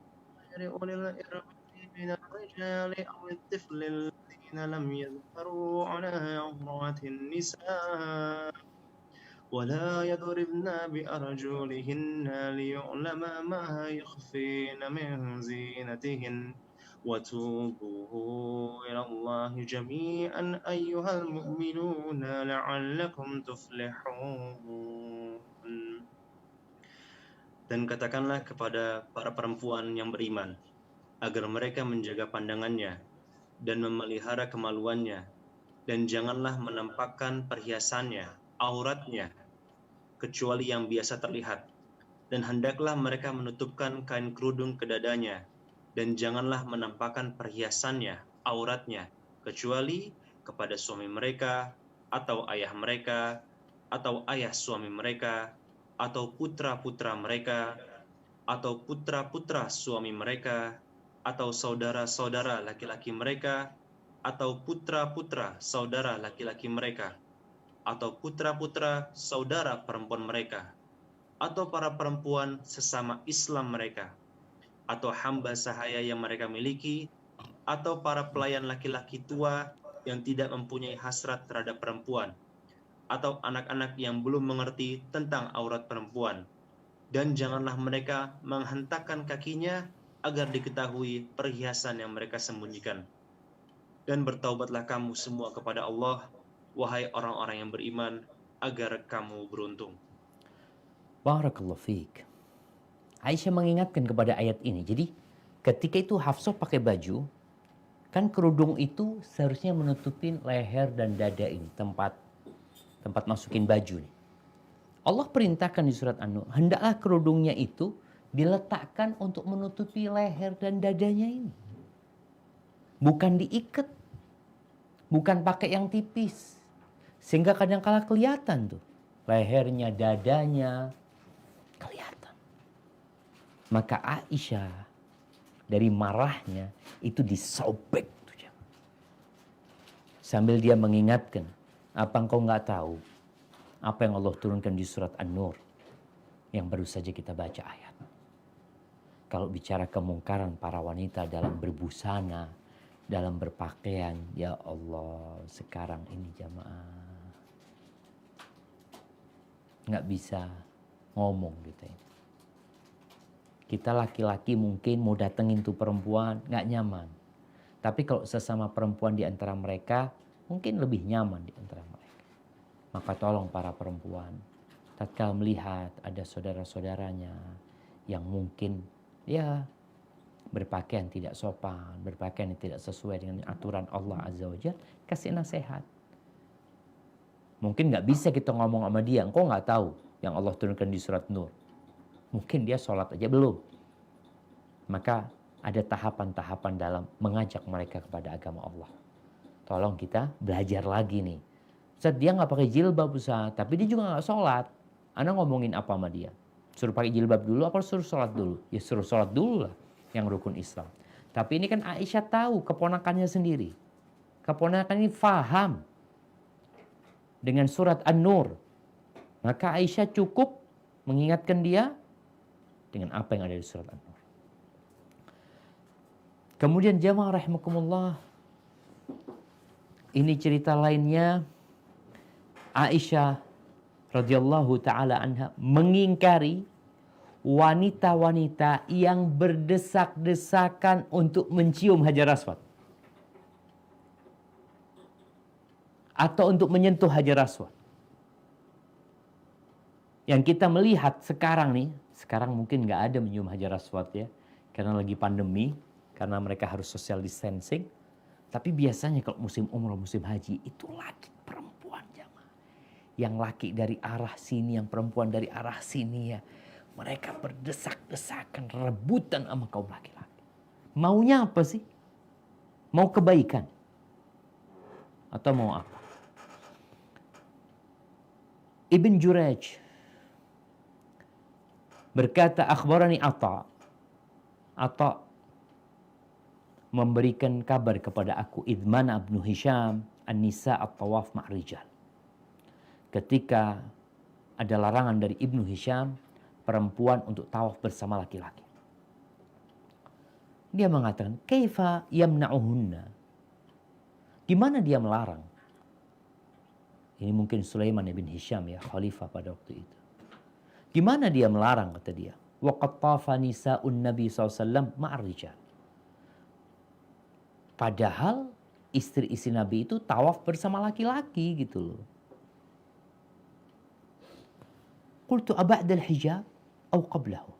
غير أولي الإربة من الرجال أو الطفل الذين لم يظهروا على عورات النساء ولا يضربن بأرجلهن ليعلم ما يخفين من زينتهن وتوبوا إلى الله جميعا أيها المؤمنون لعلكم تفلحون. Dan katakanlah kepada para perempuan yang beriman agar mereka menjaga pandangannya dan memelihara kemaluannya, dan janganlah menampakkan perhiasannya, auratnya, kecuali yang biasa terlihat, dan hendaklah mereka menutupkan kain kerudung ke dadanya, dan janganlah menampakkan perhiasannya, auratnya, kecuali kepada suami mereka, atau ayah mereka, atau ayah suami mereka, atau putra-putra mereka, atau putra-putra suami mereka, atau saudara-saudara laki-laki mereka, atau putra-putra saudara laki-laki mereka, atau putra-putra saudara perempuan mereka, atau para perempuan sesama Islam mereka, atau hamba sahaya yang mereka miliki, atau para pelayan laki-laki tua yang tidak mempunyai hasrat terhadap perempuan, atau anak-anak yang belum mengerti tentang aurat perempuan. Dan janganlah mereka menghentakkan kakinya agar diketahui perhiasan yang mereka sembunyikan. Dan bertaubatlah kamu semua kepada Allah, wahai orang-orang yang beriman, agar kamu beruntung. Barakallahu fiik. Aisyah mengingatkan kepada ayat ini. Jadi ketika itu Hafsah pakai baju, kan kerudung itu seharusnya menutupin leher dan dada ini, tempat masukin baju nih. Allah perintahkan di surat An-Nur, hendaklah kerudungnya itu diletakkan untuk menutupi leher dan dadanya ini. Bukan diikat. Bukan pakai yang tipis. Sehingga kadang-kala kelihatan tuh. Lehernya, dadanya. Kelihatan. Maka Aisyah dari marahnya itu disobek tuh. Sambil dia mengingatkan, apa engkau nggak tahu apa yang Allah turunkan di surat An-Nur yang baru saja kita baca ayat. Kalau bicara kemungkaran para wanita dalam berbusana, dalam berpakaian, ya Allah, sekarang ini jamaah nggak bisa ngomong gitu ya. Kita laki-laki mungkin mau datengin tuh perempuan nggak nyaman. Tapi kalau sesama perempuan di antara mereka mungkin lebih nyaman di antara mereka. Maka tolong para perempuan, tatkala melihat ada saudara-saudaranya yang mungkin ya berpakaian tidak sopan, berpakaian yang tidak sesuai dengan aturan Allah Azza wa Jalla, kasih nasihat. Mungkin nggak bisa kita ngomong sama dia, engkau nggak tahu yang Allah turunkan di surat Nur. Mungkin dia sholat aja belum. Maka ada tahapan-tahapan dalam mengajak mereka kepada agama Allah. Tolong kita belajar lagi nih. Ustaz, dia nggak pakai jilbab Ustaz, tapi dia juga nggak sholat. Anda ngomongin apa sama dia? Suruh pakai jilbab dulu apa suruh sholat dulu? Ya suruh sholat dulu lah yang rukun Islam. Tapi ini kan Aisyah tahu keponakannya sendiri. Keponakan ini faham dengan surat An-Nur. Maka Aisyah cukup mengingatkan dia dengan apa yang ada di surat An-Nur. Kemudian jamaah rahimakumullah, ini cerita lainnya, Aisyah radhiyallahu taala anha mengingkari wanita-wanita yang berdesak-desakan untuk mencium Hajar Aswad atau untuk menyentuh Hajar Aswad. Yang kita melihat sekarang nih, sekarang mungkin nggak ada menyium Hajar Aswad ya, karena lagi pandemi, karena mereka harus social distancing. Tapi biasanya kalau musim umrah, musim haji, itu laki perempuan jamaah. Yang laki dari arah sini, yang perempuan dari arah sini ya. Mereka berdesak-desakan, rebutan sama kaum laki-laki. Maunya apa sih? Mau kebaikan? Atau mau apa? Ibn Jurayj berkata, akhbarani Atha. Atha memberikan kabar kepada aku, idmana ibnu Hisham an-nisa at-tawaf ma'rijal. Ketika ada larangan dari Ibnu Hisham, perempuan untuk tawaf bersama laki-laki. Dia mengatakan, kaifa yamna'uhunna? Gimana dia melarang? Ini mungkin Sulaiman bin Hisham ya, khalifah pada waktu itu. Gimana dia melarang, kata dia. Wa qad tafa nisa'un Nabi SAW ma'ar rijal. Padahal istri-istri Nabi itu tawaf bersama laki-laki gitu loh. Qultu aba'dal hijab atau qablahu.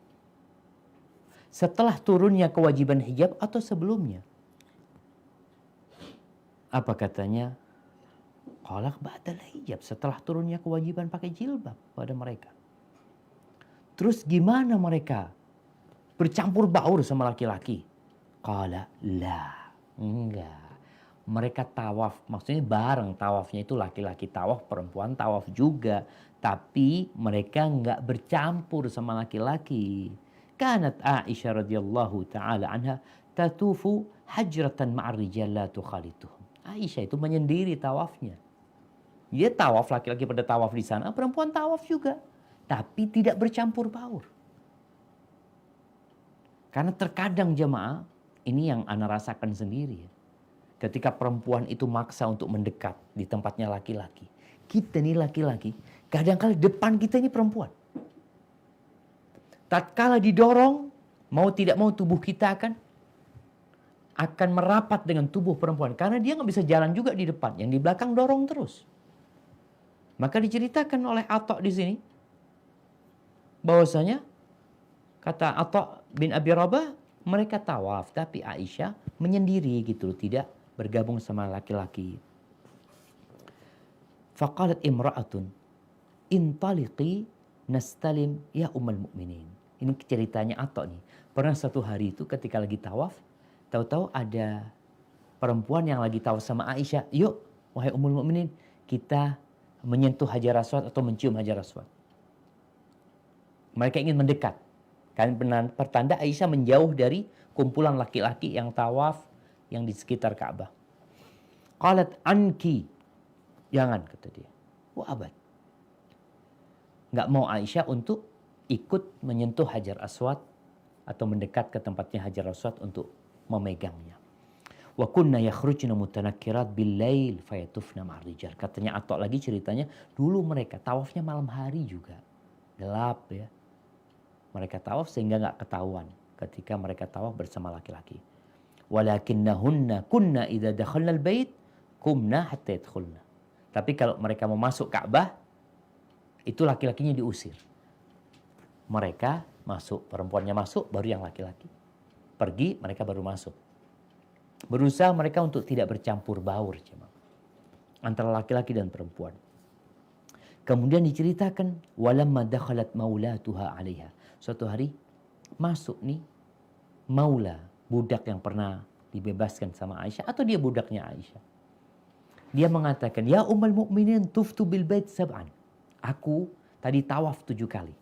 Setelah turunnya kewajiban hijab atau sebelumnya? Apa katanya? Qala ba'dal hijab, setelah turunnya kewajiban pakai jilbab pada mereka. Terus gimana mereka bercampur baur sama laki-laki? Qala la. Enggak. Mereka tawaf, maksudnya bareng tawafnya itu laki-laki tawaf, perempuan tawaf juga. Tapi mereka enggak bercampur sama laki-laki. Kanat Aisyah radhiyallahu ta'ala anha tatufu hajratan ma'ar rijal la tukhalituhum. Aisyah itu menyendiri tawafnya. Dia tawaf, laki-laki pada tawaf di sana, perempuan tawaf juga. Tapi tidak bercampur baur. Karena terkadang jemaah, ini yang ana rasakan sendiri ya. Ketika perempuan itu maksa untuk mendekat di tempatnya laki-laki. Kita nih laki-laki, kadang-kadang depan kita ini perempuan. Tatkala didorong, mau tidak mau tubuh kita akan merapat dengan tubuh perempuan. Karena dia nggak bisa jalan juga di depan. Yang di belakang dorong terus. Maka diceritakan oleh Atha di sini. Bahwasanya, kata Atha bin Abi Rabah, mereka tawaf. Tapi Aisyah menyendiri gitu. Tidak bergabung sama laki-laki. Faqalat imra'atun intaliqi nastalim ya ummul mukminin. Ini ceritanya Atha nih. Pernah satu hari itu ketika lagi tawaf, tahu-tahu ada perempuan yang lagi tawaf sama Aisyah. Yuk, wahai ummul mukminin, kita menyentuh Hajar Aswad atau mencium Hajar Aswad. Mereka ingin mendekat. Kan pertanda Aisyah menjauh dari kumpulan laki-laki yang tawaf yang di sekitar Ka'bah. Qalat anki. Jangan, kata dia. Wah, abad. Nggak mau Aisyah untuk ikut menyentuh Hajar Aswad atau mendekat ke tempatnya Hajar Aswad untuk memegangnya. Wa kunna yakhrujna mutanakkirat bil-lail fayatufna ma'ar rijal. Katanya Atok lagi ceritanya, dulu mereka tawafnya malam hari juga. Gelap ya. Mereka tawaf sehingga nggak ketahuan ketika mereka tawaf bersama laki-laki. Walakinnahunna kunna idza dakhalna al-bait kumna hatta yadkhulna. Tapi kalau mereka mau masuk Ka'bah, itu laki-lakinya diusir. Mereka masuk, perempuannya masuk, baru yang laki-laki. Pergi, mereka baru masuk. Berusaha mereka untuk tidak bercampur baur antara laki-laki dan perempuan. Kemudian diceritakan walamma dakhalat maulatuha 'alaiha. Suatu hari masuk nih maula, budak yang pernah dibebaskan sama Aisyah atau dia budaknya Aisyah. Dia mengatakan, "Ya ummul mukminin tuftu bil bait sab'an." Aku tadi tawaf 7 kali.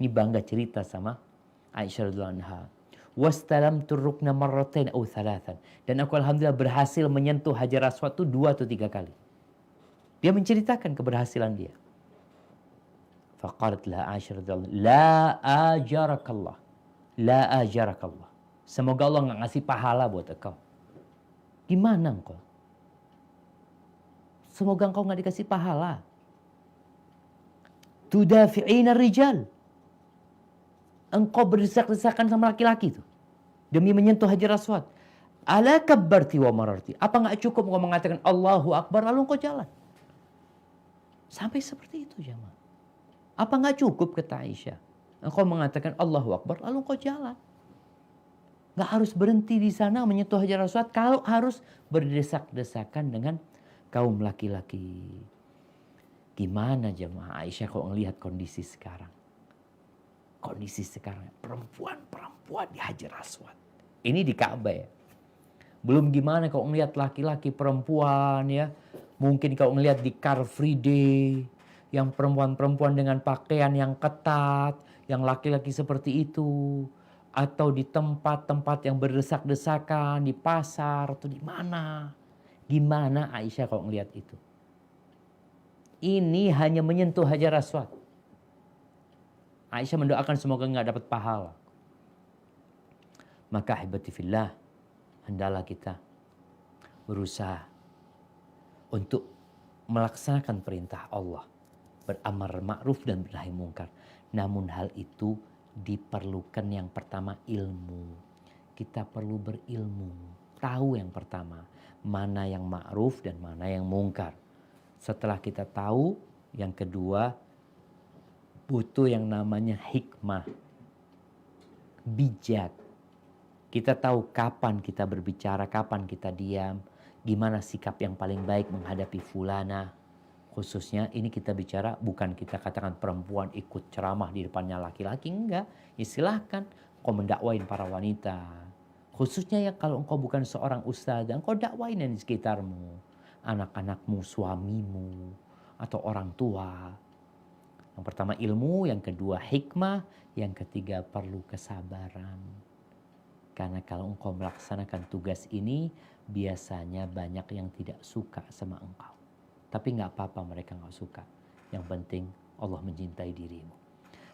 Ini bangga cerita sama Aisyah radhiyallahu anha. Wastalamtu rukna marratain aw thalathan. Dan aku alhamdulillah berhasil menyentuh Hajar Aswad itu 2 atau 3 kali. Dia menceritakan keberhasilan dia. Faqalat laha Aisyah radhiyallahu anha, "La ajarakallah. La ajarakallah." Semoga Allah nggak ngasih pahala buat engkau. Gimana engkau? Semoga engkau nggak dikasih pahala. Tudafi'ina rijal. Engkau berdesak-desakan sama laki-laki itu demi menyentuh Hajar Aswad. Ala kabbarti wa mararti. Apa nggak cukup engkau mengatakan Allahu Akbar lalu engkau jalan? Sampai seperti itu jemaah. Apa nggak cukup kata Aisyah? Engkau mengatakan Allahu Akbar lalu engkau jalan. Nggak harus berhenti di sana menyentuh Hajar Aswad kalau harus berdesak-desakan dengan kaum laki-laki. Gimana jemaah Aisyah kalau ngelihat kondisi sekarang? Kondisi sekarang perempuan-perempuan di Hajar Aswad. Ini di Ka'bah ya. Belum gimana kalau ngelihat laki-laki perempuan ya. Mungkin kalau ngelihat di Car Free Day yang perempuan-perempuan dengan pakaian yang ketat, yang laki-laki seperti itu, atau di tempat-tempat yang berdesak-desakan di pasar atau di mana. Gimana Aisyah kalau ngelihat itu? Ini hanya menyentuh Hajar Aswad. Aisyah mendoakan semoga nggak dapat pahala. Maka ahibati fillah, hendaklah kita berusaha untuk melaksanakan perintah Allah, beramar ma'ruf dan bernahi mungkar. Namun hal itu diperlukan yang pertama ilmu. Kita perlu berilmu, tahu yang pertama mana yang ma'ruf dan mana yang mungkar. Setelah kita tahu, yang kedua butuh yang namanya hikmah, bijak. Kita tahu kapan kita berbicara, kapan kita diam, gimana sikap yang paling baik menghadapi fulana. Khususnya ini kita bicara bukan kita katakan perempuan ikut ceramah di depannya laki-laki, enggak. Ya silahkan engkau mendakwain para wanita. Khususnya ya kalau engkau bukan seorang ustazah, engkau dakwain yang di sekitarmu. Anak-anakmu, suamimu, atau orang tua. Yang pertama ilmu, yang kedua hikmah, yang ketiga perlu kesabaran. Karena kalau engkau melaksanakan tugas ini, biasanya banyak yang tidak suka sama engkau. Tapi nggak apa-apa mereka nggak suka. Yang penting Allah mencintai dirimu.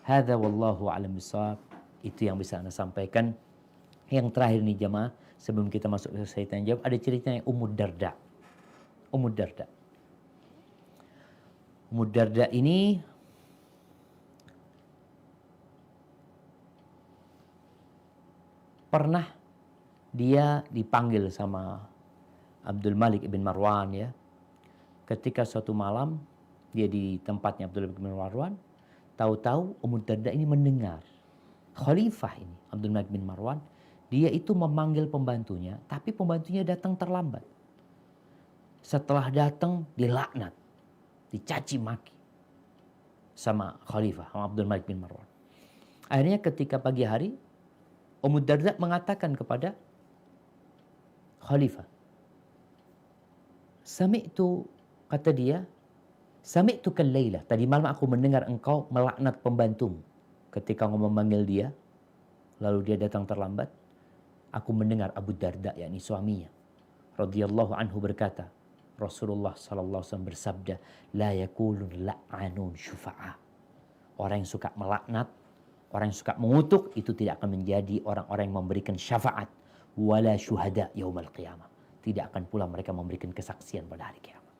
Hadza wallahu a'lam bishawab. Itu yang bisa Anda sampaikan. Yang terakhir nih jemaah, sebelum kita masuk ke sesi tanya jawab, ada ceritanya Ummu Darda. Ummu Darda. Ummu Darda ini pernah dia dipanggil sama Abdul Malik ibn Marwan ya. Ketika suatu malam dia di tempatnya Abdul Malik ibn Marwan, tahu-tahu Ummu Darda ini mendengar khalifah ini Abdul Malik bin Marwan, dia itu memanggil pembantunya, tapi pembantunya datang terlambat. Setelah datang dilaknat, dicaci maki sama khalifah, sama Abdul Malik bin Marwan. Akhirnya ketika pagi hari Ummu Darda mengatakan kepada khalifah, Sami'tu, kata dia, Sami'tu kal-lailah, tadi malam aku mendengar engkau melaknat pembantumu. Ketika engkau memanggil dia, lalu dia datang terlambat, aku mendengar Abu Darda, yakni suaminya, radhiyallahu anhu berkata, Rasulullah sallallahu alaihi wasallam bersabda, la yakulun la'anun syufa'a. Orang yang suka melaknat Orang yang suka mengutuk itu tidak akan menjadi orang-orang yang memberikan syafaat. Wala syuhada yaumal qiyamah. Tidak akan pula mereka memberikan kesaksian pada hari kiamat.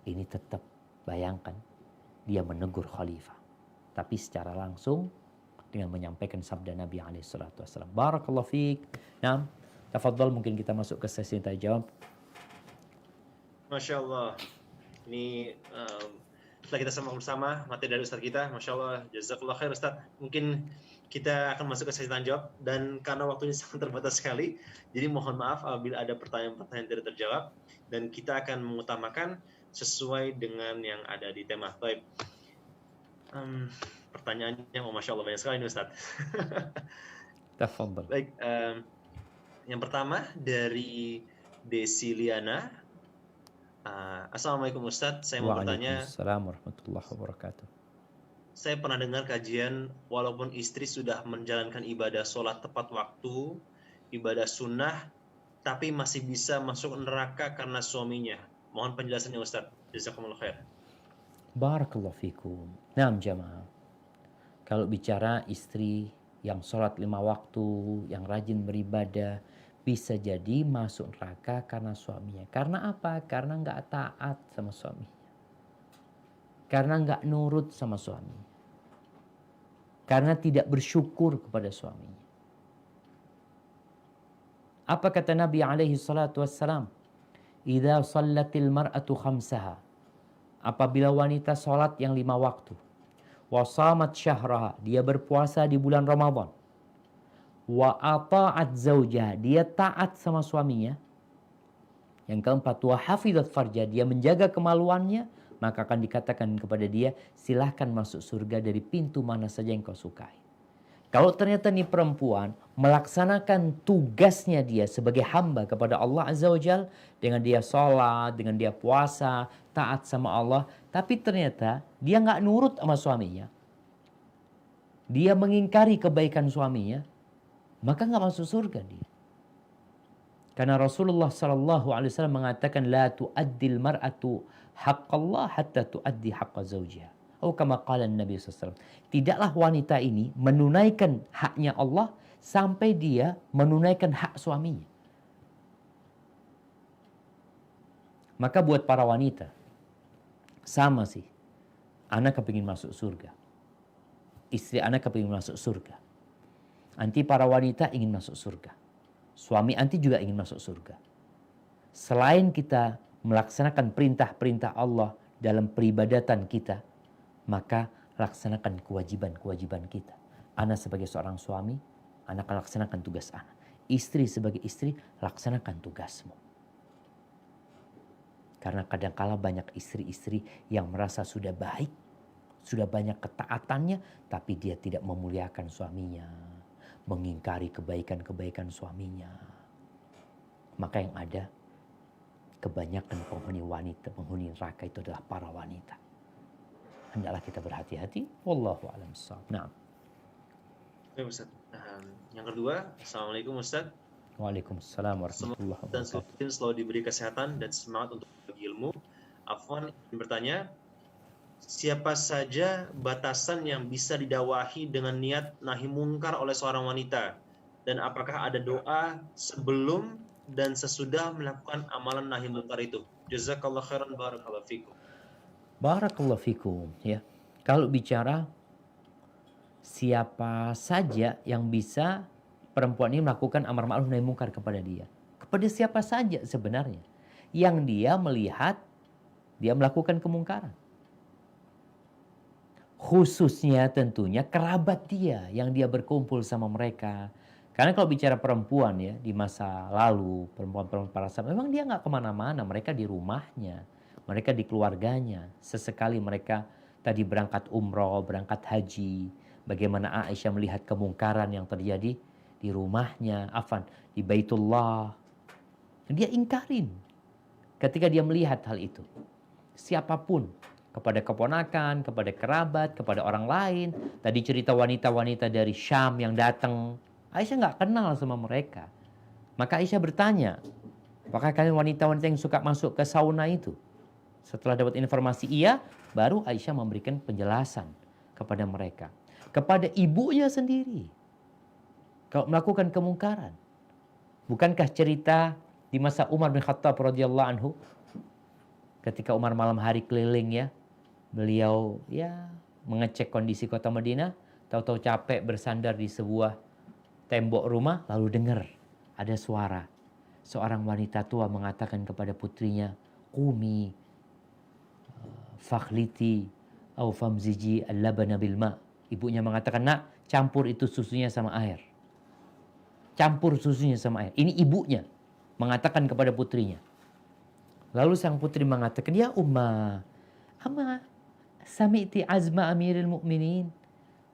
Ini tetap, bayangkan, dia menegur khalifah. Tapi secara langsung dengan menyampaikan sabda Nabi SAW. Barakallahu fiik. Nah, tafadhal, mungkin kita masuk ke sesi tanya jawab. Masya Allah. Ini setelah kita sama bersama materi dari Ustaz kita, Masya Allah, jazakallah khair Ustaz. Mungkin kita akan masuk ke sesi tanya jawab, dan karena waktunya sangat terbatas sekali, jadi mohon maaf apabila ada pertanyaan-pertanyaan tidak terjawab, dan kita akan mengutamakan sesuai dengan yang ada di tema. Baik. Pertanyaannya, Masya Allah, banyak sekali ini Ustaz. Tafadhal. Baik, yang pertama dari Desi Liana. Assalamualaikum Ustadz, saya mau bertanya. Waalaikumsalam warahmatullahi wabarakatuh. Saya pernah dengar kajian, walaupun istri sudah menjalankan ibadah sholat tepat waktu, ibadah sunnah, tapi masih bisa masuk neraka karena suaminya. Mohon penjelasannya Ustadz. Jazakumullah khair. Barakallahu fikum. Nah, jamaah, kalau bicara istri yang sholat 5 waktu, yang rajin beribadah, bisa jadi masuk neraka karena suaminya. Karena apa? Karena nggak taat sama suaminya. Karena nggak nurut sama suaminya. Karena tidak bersyukur kepada suaminya. Apa kata Nabi alaihi salatu wassalam? Idza shallatil mar'atu khamsaha. Apabila wanita sholat yang 5 waktu. Wasamat syahraha. Dia berpuasa di bulan Ramadan. Wa ata'at zaujah, dia taat sama suaminya. Yang keempat, wa hafizat farja, dia menjaga kemaluannya, maka akan dikatakan kepada dia, silahkan masuk surga dari pintu mana saja yang kau sukai. Kalau ternyata ini perempuan melaksanakan tugasnya dia sebagai hamba kepada Allah Azza wa Jal, dengan dia sholat, dengan dia puasa, taat sama Allah, tapi ternyata dia nggak nurut sama suaminya, dia mengingkari kebaikan suaminya, maka nggak masuk surga dia. Karena Rasulullah SAW mengatakan, la tu'addil mar'atu haqqallah hatta tu'addi haqqa zawjiha. Atau kama qala Nabi SAW. Tidaklah wanita ini menunaikan haknya Allah sampai dia menunaikan hak suaminya. Maka buat para wanita, sama sih. Anak kepingin masuk surga. Istri anak kepingin masuk surga. Anti para wanita ingin masuk surga. Suami anti juga ingin masuk surga. Selain kita melaksanakan perintah-perintah Allah dalam peribadatan kita, maka laksanakan kewajiban-kewajiban kita. Anak sebagai seorang suami, anak akan laksanakan tugas anak. Istri sebagai istri, laksanakan tugasmu. Karena kadang-kala banyak istri-istri yang merasa sudah baik, sudah banyak ketaatannya, tapi dia tidak memuliakan suaminya, mengingkari kebaikan-kebaikan suaminya. Maka yang ada, kebanyakan penghuni wanita, penghuni neraka itu adalah para wanita. Hendaklah kita berhati-hati. Wallahu a'lam bishawab. Nah. Baik Ustaz. Yang kedua, Assalamualaikum Ustaz. Waalaikumsalam warahmatullahi wabarakatuh. Dan semoga selalu diberi kesehatan dan semangat untuk berbagi ilmu. Afwan ingin bertanya, siapa saja batasan yang bisa didakwahi dengan niat nahi mungkar oleh seorang wanita? Dan apakah ada doa sebelum dan sesudah melakukan amalan nahi mungkar itu? Jazakallah khairan, barakallahu fikum. Barakallahu fikum. Ya. Kalau bicara siapa saja yang bisa perempuan ini melakukan amar ma'ruf nahi mungkar kepada dia. Kepada siapa saja sebenarnya yang dia melihat dia melakukan kemungkaran. Khususnya tentunya kerabat dia yang dia berkumpul sama mereka. Karena kalau bicara perempuan ya di masa lalu, perempuan-perempuan para sahabat, memang dia nggak kemana-mana. Mereka di rumahnya, mereka di keluarganya. Sesekali mereka tadi berangkat umroh, berangkat haji. Bagaimana Aisyah melihat kemungkaran yang terjadi di rumahnya, di Baitullah. Dia ingkarin ketika dia melihat hal itu. Siapapun, kepada keponakan, kepada kerabat, kepada orang lain. Tadi cerita wanita-wanita dari Syam yang datang. Aisyah nggak kenal sama mereka. Maka Aisyah bertanya, apakah kalian wanita-wanita yang suka masuk ke sauna itu? Setelah dapat informasi iya, baru Aisyah memberikan penjelasan kepada mereka. kepada ibunya sendiri kalau melakukan kemungkaran. Bukankah cerita di masa Umar bin Khattab radhiyallahu anhu ketika Umar malam hari keliling ya, beliau ya mengecek kondisi kota Madinah, tahu-tahu capek bersandar di sebuah tembok rumah, lalu dengar ada suara seorang wanita tua mengatakan kepada putrinya, "Qumi fakhliti au famziji al-labana bil ma." Ibunya mengatakan, "Nak, campur itu susunya sama air." Campur susunya sama air. Ini ibunya mengatakan kepada putrinya. Lalu sang putri mengatakan, "Ya Umma, ama sami'ti azma amiril mu'minin."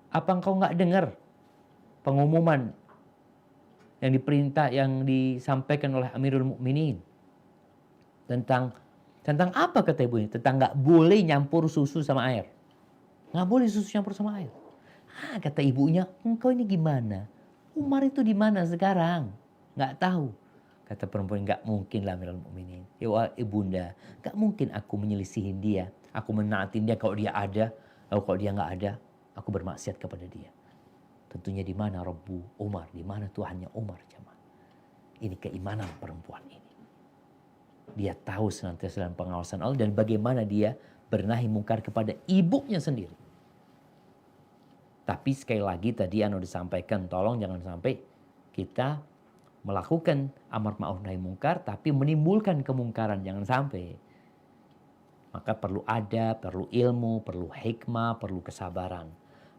Apa engkau enggak dengar pengumuman yang disampaikan oleh Amirul Mukminin tentang apa kata ibunya? Tentang enggak boleh nyampur susu sama air. Enggak boleh susu campur sama air. Kata ibunya, "Engkau ini gimana? Umar itu di mana sekarang?" Enggak tahu. Kata perempuan, "Enggak mungkin lah Amirul Mukminin. Ya ibunda, enggak mungkin aku menyelisihin dia. Aku menaatin dia kalau dia ada, lalu kalau dia enggak ada, aku bermaksiat kepada dia. Tentunya di mana Rabbu Umar, di mana Tuhannya Umar jemaah." Ini keimanan perempuan ini. Dia tahu senantiasa dalam pengawasan Allah dan bagaimana dia bernahi mungkar kepada ibunya sendiri. Tapi sekali lagi tadi Anda disampaikan, tolong jangan sampai kita melakukan amar ma'ruf nahi mungkar tapi menimbulkan kemungkaran, jangan sampai. Maka perlu adab, perlu ilmu, perlu hikmah, perlu kesabaran.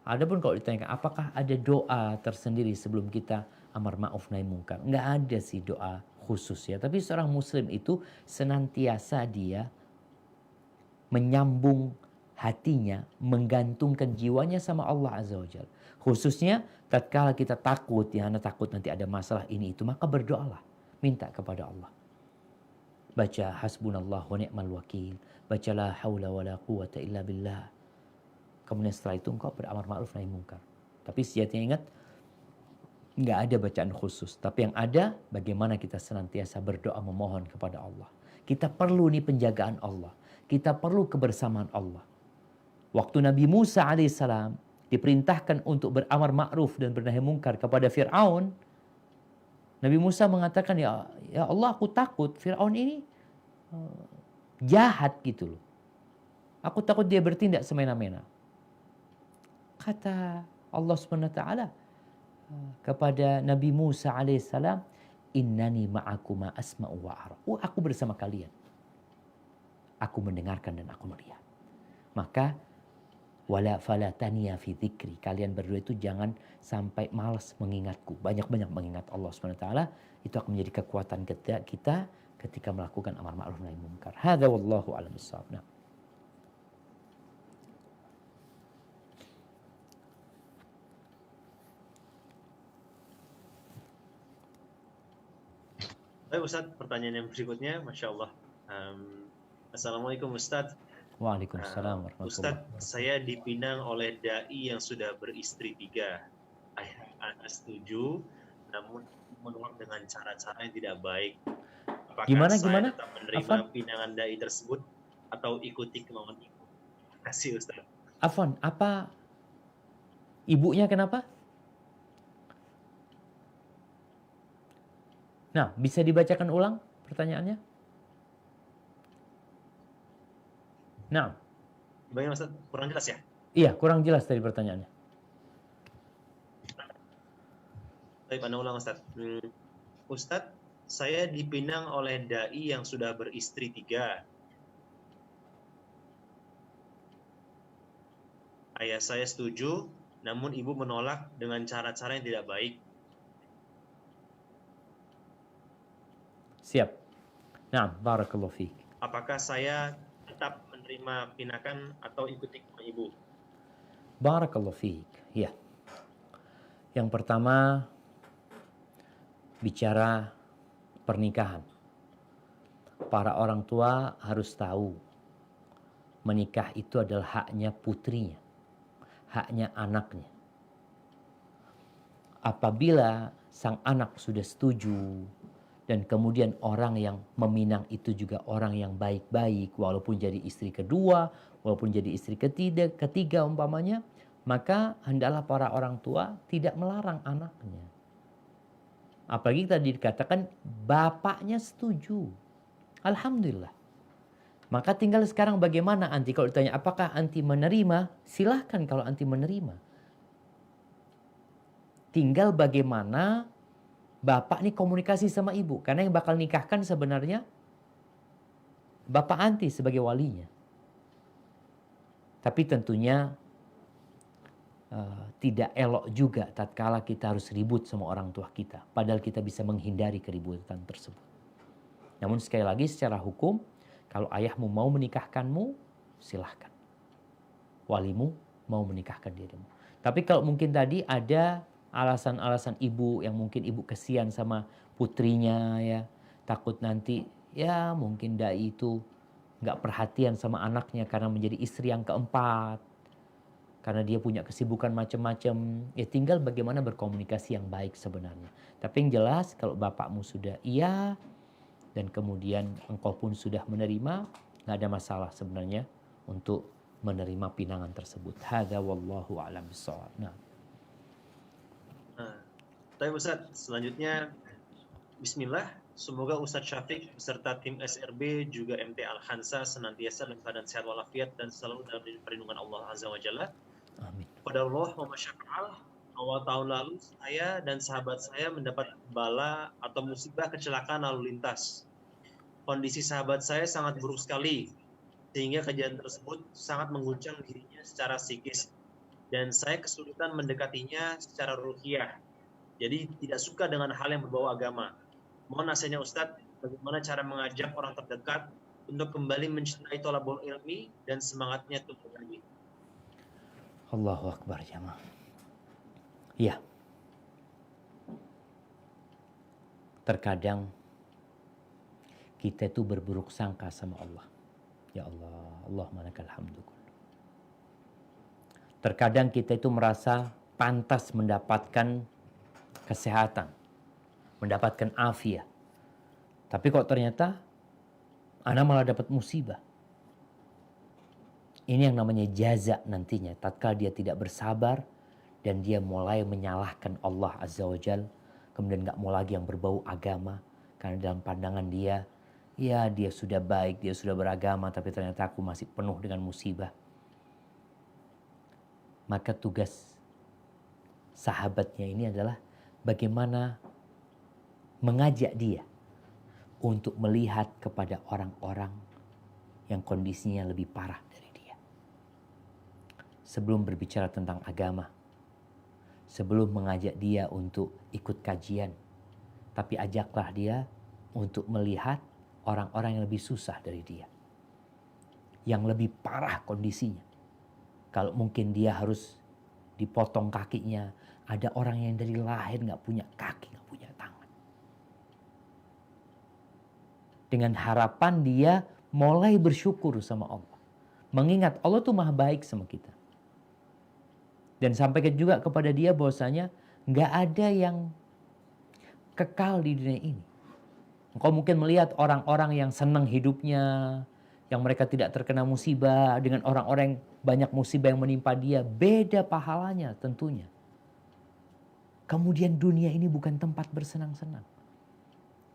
Adapun kalau ditanyakan apakah ada doa tersendiri sebelum kita amar ma'ruf nahi mungkar? Enggak ada sih doa khusus ya. Tapi seorang muslim itu senantiasa dia menyambung hatinya, menggantungkan jiwanya sama Allah Azza wa Jalla. Khususnya tatkala kita takut, ya Anda takut nanti ada masalah ini itu, maka berdoalah, minta kepada Allah. Baca hasbunallah wa ni'mal wakil, baca la haula wa la quwata illa billah. Kemudian setelah itu engkau beramar ma'ruf nahi mungkar. Tapi sejatinya ingat, nggak ada bacaan khusus. Tapi yang ada, bagaimana kita senantiasa berdoa memohon kepada Allah. Kita perlu nih penjagaan Allah. Kita perlu kebersamaan Allah. Waktu Nabi Musa alaihissalam diperintahkan untuk beramar ma'ruf dan bernahi mungkar kepada Fir'aun, Nabi Musa mengatakan, ya Allah, aku takut Fir'aun ini jahat gitu loh. Aku takut dia bertindak semena-mena. Kata Allah SWT kepada Nabi Musa alaihissalam, "Innani ma'akuma asma'u wa ara." Aku bersama kalian. Aku mendengarkan dan aku melihat. Maka wala falataniya fi dzikri. Kalian berdua itu jangan sampai malas mengingatku. Banyak-banyak mengingat Allah SWT. Itu akan menjadi kekuatan kita ketika melakukan amar ma'ruf nahi mungkar. Hadza wallahu a'lam bissawab. Nah. Baik Ustadz, pertanyaan yang berikutnya, Masya Allah. Assalamualaikum Ustadz. Waalaikumsalam warahmatullahi Ustadz, wabarakatuh. saya dipinang oleh dai yang sudah beristri 3. Anda setuju, namun menolak dengan cara-cara yang tidak baik. Apakah saya tetap menerima pinangan dai tersebut atau ikuti kemauan ibu? Terima kasih Ustadz. Afwan, apa ibunya kenapa? Nah, bisa dibacakan ulang pertanyaannya? Nah. Bagaimana Ustaz? Kurang jelas ya? Iya, kurang jelas tadi pertanyaannya. Baik, Anda ulang Ustaz. Ustaz, saya dipinang oleh dai yang sudah beristri 3. Ayah saya setuju, namun ibu menolak dengan cara-cara yang tidak baik. Siap. Nah, barakallahu fiik. Apakah saya tetap menerima pinakan atau ikuti kemauan ibu? Barakallahu fiik. Ya. Yang pertama, bicara pernikahan. Para orang tua harus tahu menikah itu adalah haknya putrinya, haknya anaknya. Apabila sang anak sudah setuju dan kemudian orang yang meminang itu juga orang yang baik-baik, walaupun jadi istri kedua, walaupun jadi istri ketiga umpamanya, maka hendaklah para orang tua tidak melarang anaknya. Apalagi tadi dikatakan bapaknya setuju. Alhamdulillah. Maka tinggal sekarang bagaimana anti, kalau ditanya apakah anti menerima, silahkan kalau anti menerima. Tinggal bagaimana bapak nih komunikasi sama ibu. Karena yang bakal nikahkan sebenarnya bapak anti sebagai walinya. Tapi tentunya tidak elok juga tatkala kita harus ribut sama orang tua kita. Padahal kita bisa menghindari keributan tersebut. Namun sekali lagi secara hukum, kalau ayahmu mau menikahkanmu, silahkan. Walimu mau menikahkan dirimu. Tapi kalau mungkin tadi ada alasan-alasan ibu yang mungkin ibu kesian sama putrinya ya. Takut nanti ya mungkin dai itu nggak perhatian sama anaknya karena menjadi istri yang keempat. Karena dia punya kesibukan macam-macam. Ya tinggal bagaimana berkomunikasi yang baik sebenarnya. Tapi yang jelas kalau bapakmu sudah iya dan kemudian engkau pun sudah menerima, nggak ada masalah sebenarnya untuk menerima pinangan tersebut. Hadza wallahu a'lam bishawab. Nah. Tapi Ustaz, selanjutnya bismillah, semoga Ustaz Syafiq beserta tim SRB juga MT Al-Khansa senantiasa dalam keadaan sehat walafiat dan selalu dalam perlindungan Allah Azza wa Jalla. Amin. Pada Allah wa masyafa'al, awal tahun lalu saya dan sahabat saya mendapat bala atau musibah kecelakaan lalu lintas. Kondisi sahabat saya sangat buruk sekali, sehingga kejadian tersebut sangat mengguncang dirinya secara psikis. Dan saya kesulitan mendekatinya secara ruhiyah. Jadi tidak suka dengan hal yang berbau agama. Mohon nasihatnya Ustadz, bagaimana cara mengajak orang terdekat untuk kembali mencintai thalabul ilmi dan semangatnya tumbuh lagi. Allahu Akbar jamaah. Ya. Terkadang kita itu berburuk sangka sama Allah. Ya Allah, Allahumma lakal hamdu. Terkadang kita itu merasa pantas mendapatkan kesehatan, mendapatkan afiat. Tapi kok ternyata ana malah dapat musibah. Ini yang namanya jaza nantinya. Tatkala dia tidak bersabar dan dia mulai menyalahkan Allah Azza wa Jal. Kemudian gak mau lagi yang berbau agama. Karena dalam pandangan dia, ya dia sudah baik, dia sudah beragama. Tapi ternyata aku masih penuh dengan musibah. Maka tugas sahabatnya ini adalah bagaimana mengajak dia untuk melihat kepada orang-orang yang kondisinya lebih parah dari dia. Sebelum berbicara tentang agama, sebelum mengajak dia untuk ikut kajian, tapi ajaklah dia untuk melihat orang-orang yang lebih susah dari dia, yang lebih parah kondisinya. Kalau mungkin dia harus dipotong kakinya, ada orang yang dari lahir gak punya kaki, gak punya tangan. Dengan harapan dia mulai bersyukur sama Allah. Mengingat Allah tuh maha baik sama kita. Dan sampaikan juga kepada dia bahwasanya gak ada yang kekal di dunia ini. Engkau mungkin melihat orang-orang yang senang hidupnya, yang mereka tidak terkena musibah, dengan orang-orang yang banyak musibah yang menimpa dia, beda pahalanya tentunya. Kemudian dunia ini bukan tempat bersenang-senang.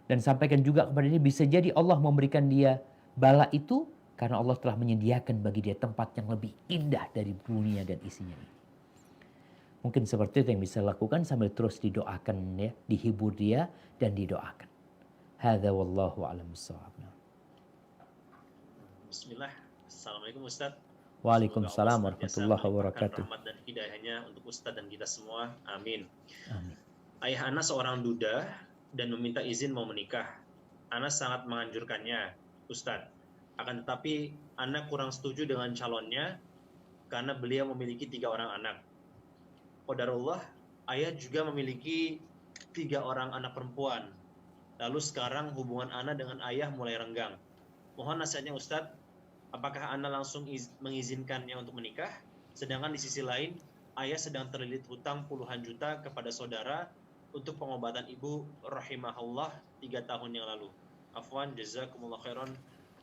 Dan sampaikan juga kepada dia, bisa jadi Allah memberikan dia bala itu karena Allah telah menyediakan bagi dia tempat yang lebih indah dari dunia dan isinya ini. Mungkin seperti itu yang bisa lakukan sambil terus didoakan ya, dihibur dia dan didoakan. Hadza wallahu a'lam bishawab. Bismillah. Assalamualaikum Ustaz. Waalaikumsalam warahmatullahi wabarakatuh. Rahmat dan hidayahnya untuk Ustaz dan kita semua. Amin. Amin. Ayah Ana seorang duda dan meminta izin mau menikah. Ana sangat menganjurkannya, Ustaz. Akan tetapi Ana kurang setuju dengan calonnya karena beliau memiliki 3 orang anak. Qadarullah, ayah juga memiliki 3 orang anak perempuan. Lalu sekarang hubungan Ana dengan ayah mulai renggang. Mohon nasihatnya Ustadz, apakah Ana langsung mengizinkannya untuk menikah? Sedangkan di sisi lain, ayah sedang terlilit hutang puluhan juta kepada saudara untuk pengobatan ibu rahimahullah 3 tahun yang lalu. Afwan, jazakumullah khairan,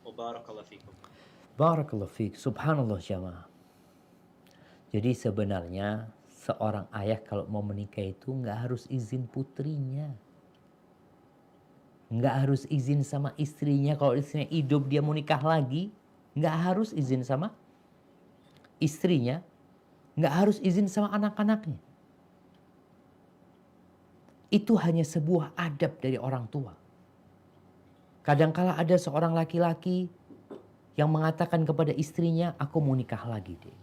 wa barakallahu fikum. Barakallahu fiik. Subhanallah jamaah. Jadi sebenarnya seorang ayah kalau mau menikah itu nggak harus izin putrinya. Nggak harus izin sama istrinya. Kalau istrinya hidup dia mau nikah lagi, nggak harus izin sama istrinya. Nggak harus izin sama anak-anaknya. Itu hanya sebuah adab dari orang tua. Kadangkala ada seorang laki-laki yang mengatakan kepada istrinya, aku mau nikah lagi deh.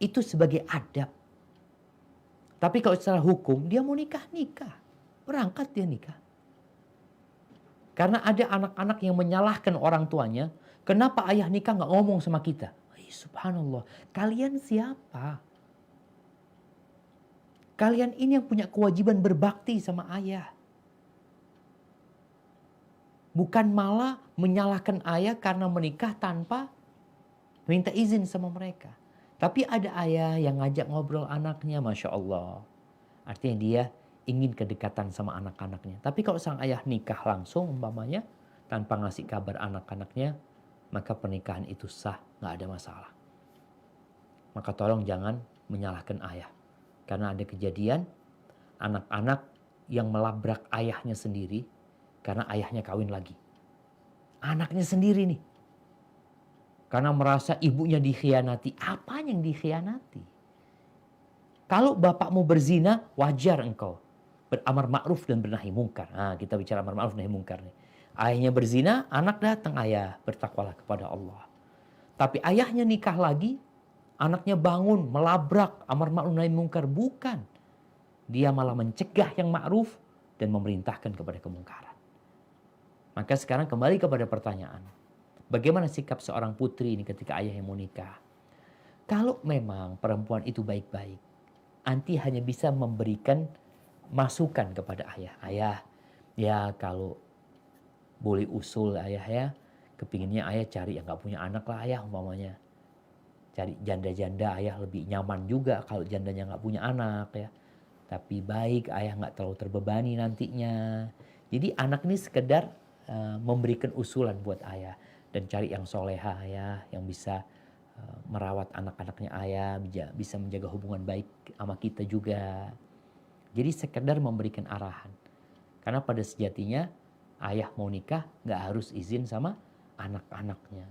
Itu sebagai adab. Tapi kalau secara hukum, dia mau nikah. Berangkat dia nikah. Karena ada anak-anak yang menyalahkan orang tuanya, kenapa ayah nikah nggak ngomong sama kita? Subhanallah, kalian siapa? Kalian ini yang punya kewajiban berbakti sama ayah. Bukan malah menyalahkan ayah karena menikah tanpa minta izin sama mereka. Tapi ada ayah yang ngajak ngobrol anaknya, Masya Allah. Artinya dia ingin kedekatan sama anak-anaknya. Tapi kalau sang ayah nikah langsung umpamanya, tanpa ngasih kabar anak-anaknya, maka pernikahan itu sah, nggak ada masalah. Maka tolong jangan menyalahkan ayah. Karena ada kejadian anak-anak yang melabrak ayahnya sendiri karena ayahnya kawin lagi. Anaknya sendiri nih. Karena merasa ibunya dikhianati. Apanya yang dikhianati? Kalau bapakmu berzina, wajar engkau beramar ma'ruf dan bernahi mungkar. Nah, kita bicara amar ma'ruf nahi mungkar nih. Ayahnya berzina, anak datang, ayah bertakwalah kepada Allah. Tapi ayahnya nikah lagi, anaknya bangun, melabrak amar ma'ruf nahi mungkar. Bukan. Dia malah mencegah yang ma'ruf dan memerintahkan kepada kemungkaran. Maka sekarang kembali kepada pertanyaan. Bagaimana sikap seorang putri ini ketika ayah yang mau nikah? Kalau memang perempuan itu baik-baik, anti hanya bisa memberikan masukan kepada ayah. Ayah, ya kalau boleh usul ayah ya, kepinginnya ayah cari yang gak punya anak lah ayah umpamanya. Cari janda-janda, ayah lebih nyaman juga kalau jandanya gak punya anak ya. Tapi baik ayah gak terlalu terbebani nantinya. Jadi anak ini sekedar memberikan usulan buat ayah. Dan cari yang soleha ya, yang bisa merawat anak-anaknya ayah, bisa menjaga hubungan baik sama kita juga. Jadi sekedar memberikan arahan. Karena pada sejatinya ayah mau nikah gak harus izin sama anak-anaknya.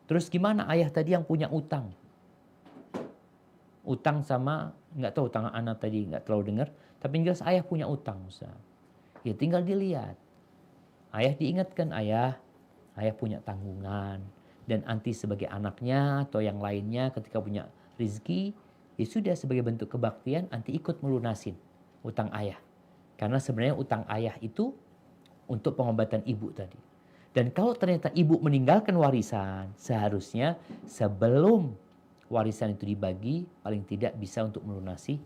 Terus gimana ayah tadi yang punya utang? Utang sama, gak tahu utang anak tadi gak terlalu dengar. Tapi jelas ayah punya utang. Ustaz. Ya tinggal dilihat. Ayah diingatkan, ayah punya tanggungan. Dan anti sebagai anaknya atau yang lainnya ketika punya rezeki, ya sudah sebagai bentuk kebaktian anti ikut melunasin utang ayah. Karena sebenarnya utang ayah itu untuk pengobatan ibu tadi. Dan kalau ternyata ibu meninggalkan warisan, seharusnya sebelum warisan itu dibagi, paling tidak bisa untuk melunasi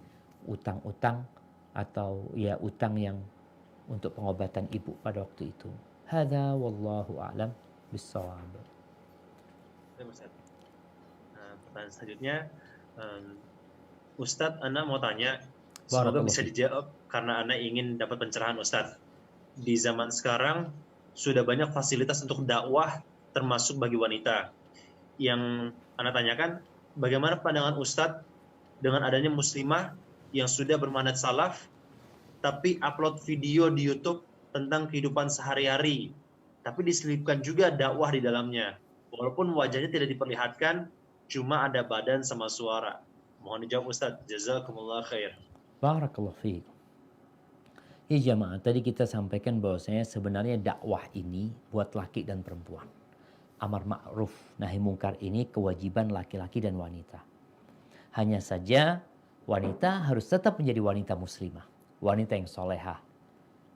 utang-utang atau ya utang yang untuk pengobatan ibu pada waktu itu. Hadza wallahu a'lam bissawab. Pertanyaan selanjutnya, Ustadz, Ana mau tanya, semoga bisa dijawab karena Ana ingin dapat pencerahan Ustadz. Di zaman sekarang sudah banyak fasilitas untuk dakwah termasuk bagi wanita. Yang Ana tanyakan, bagaimana pandangan Ustadz dengan adanya muslimah yang sudah bermanhaj salaf tapi upload video di YouTube tentang kehidupan sehari-hari, tapi diselipkan juga dakwah di dalamnya. Walaupun wajahnya tidak diperlihatkan, cuma ada badan sama suara. Mohon dijawab Ustaz. Jazakumullah khair. Barakallahu fiik. Ya jamaah, tadi kita sampaikan bahwasanya sebenarnya dakwah ini buat laki dan perempuan. Amar ma'ruf nahi mungkar ini kewajiban laki-laki dan wanita. Hanya saja wanita harus tetap menjadi wanita muslimah. Wanita yang solehah.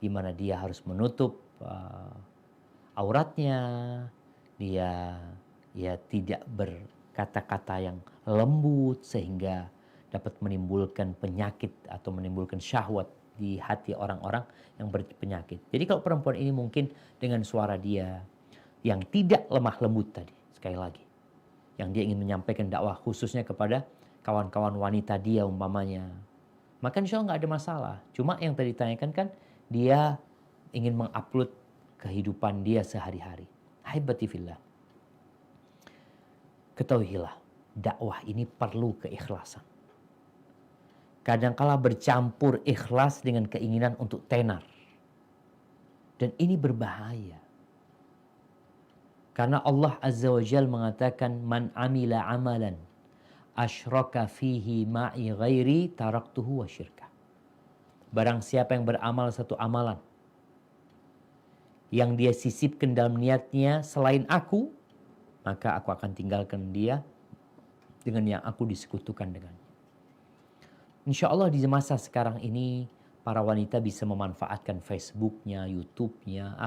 Di mana dia harus menutup auratnya. Dia ya tidak berkata-kata yang lembut sehingga dapat menimbulkan penyakit atau menimbulkan syahwat di hati orang-orang yang berpenyakit. Jadi kalau perempuan ini mungkin dengan suara dia yang tidak lemah lembut tadi, sekali lagi, yang dia ingin menyampaikan dakwah khususnya kepada kawan-kawan wanita dia umpamanya, maka insya Allah nggak ada masalah. Cuma yang tadi ditanyakan kan dia ingin mengupload kehidupan dia sehari-hari. Haibati fillah. Ketahuilah dakwah ini perlu keikhlasan. Kadangkala bercampur ikhlas dengan keinginan untuk tenar. Dan ini berbahaya. Karena Allah Azza wa Jal mengatakan, man amila amalan asyraka fihi ma'i ghairi taraktuhu wa syirka. Barang siapa yang beramal satu amalan yang dia sisipkan dalam niatnya selain aku, maka aku akan tinggalkan dia dengan yang aku disekutukan dengannya. Insya Allah di masa sekarang ini para wanita bisa memanfaatkan Facebooknya, YouTube-nya,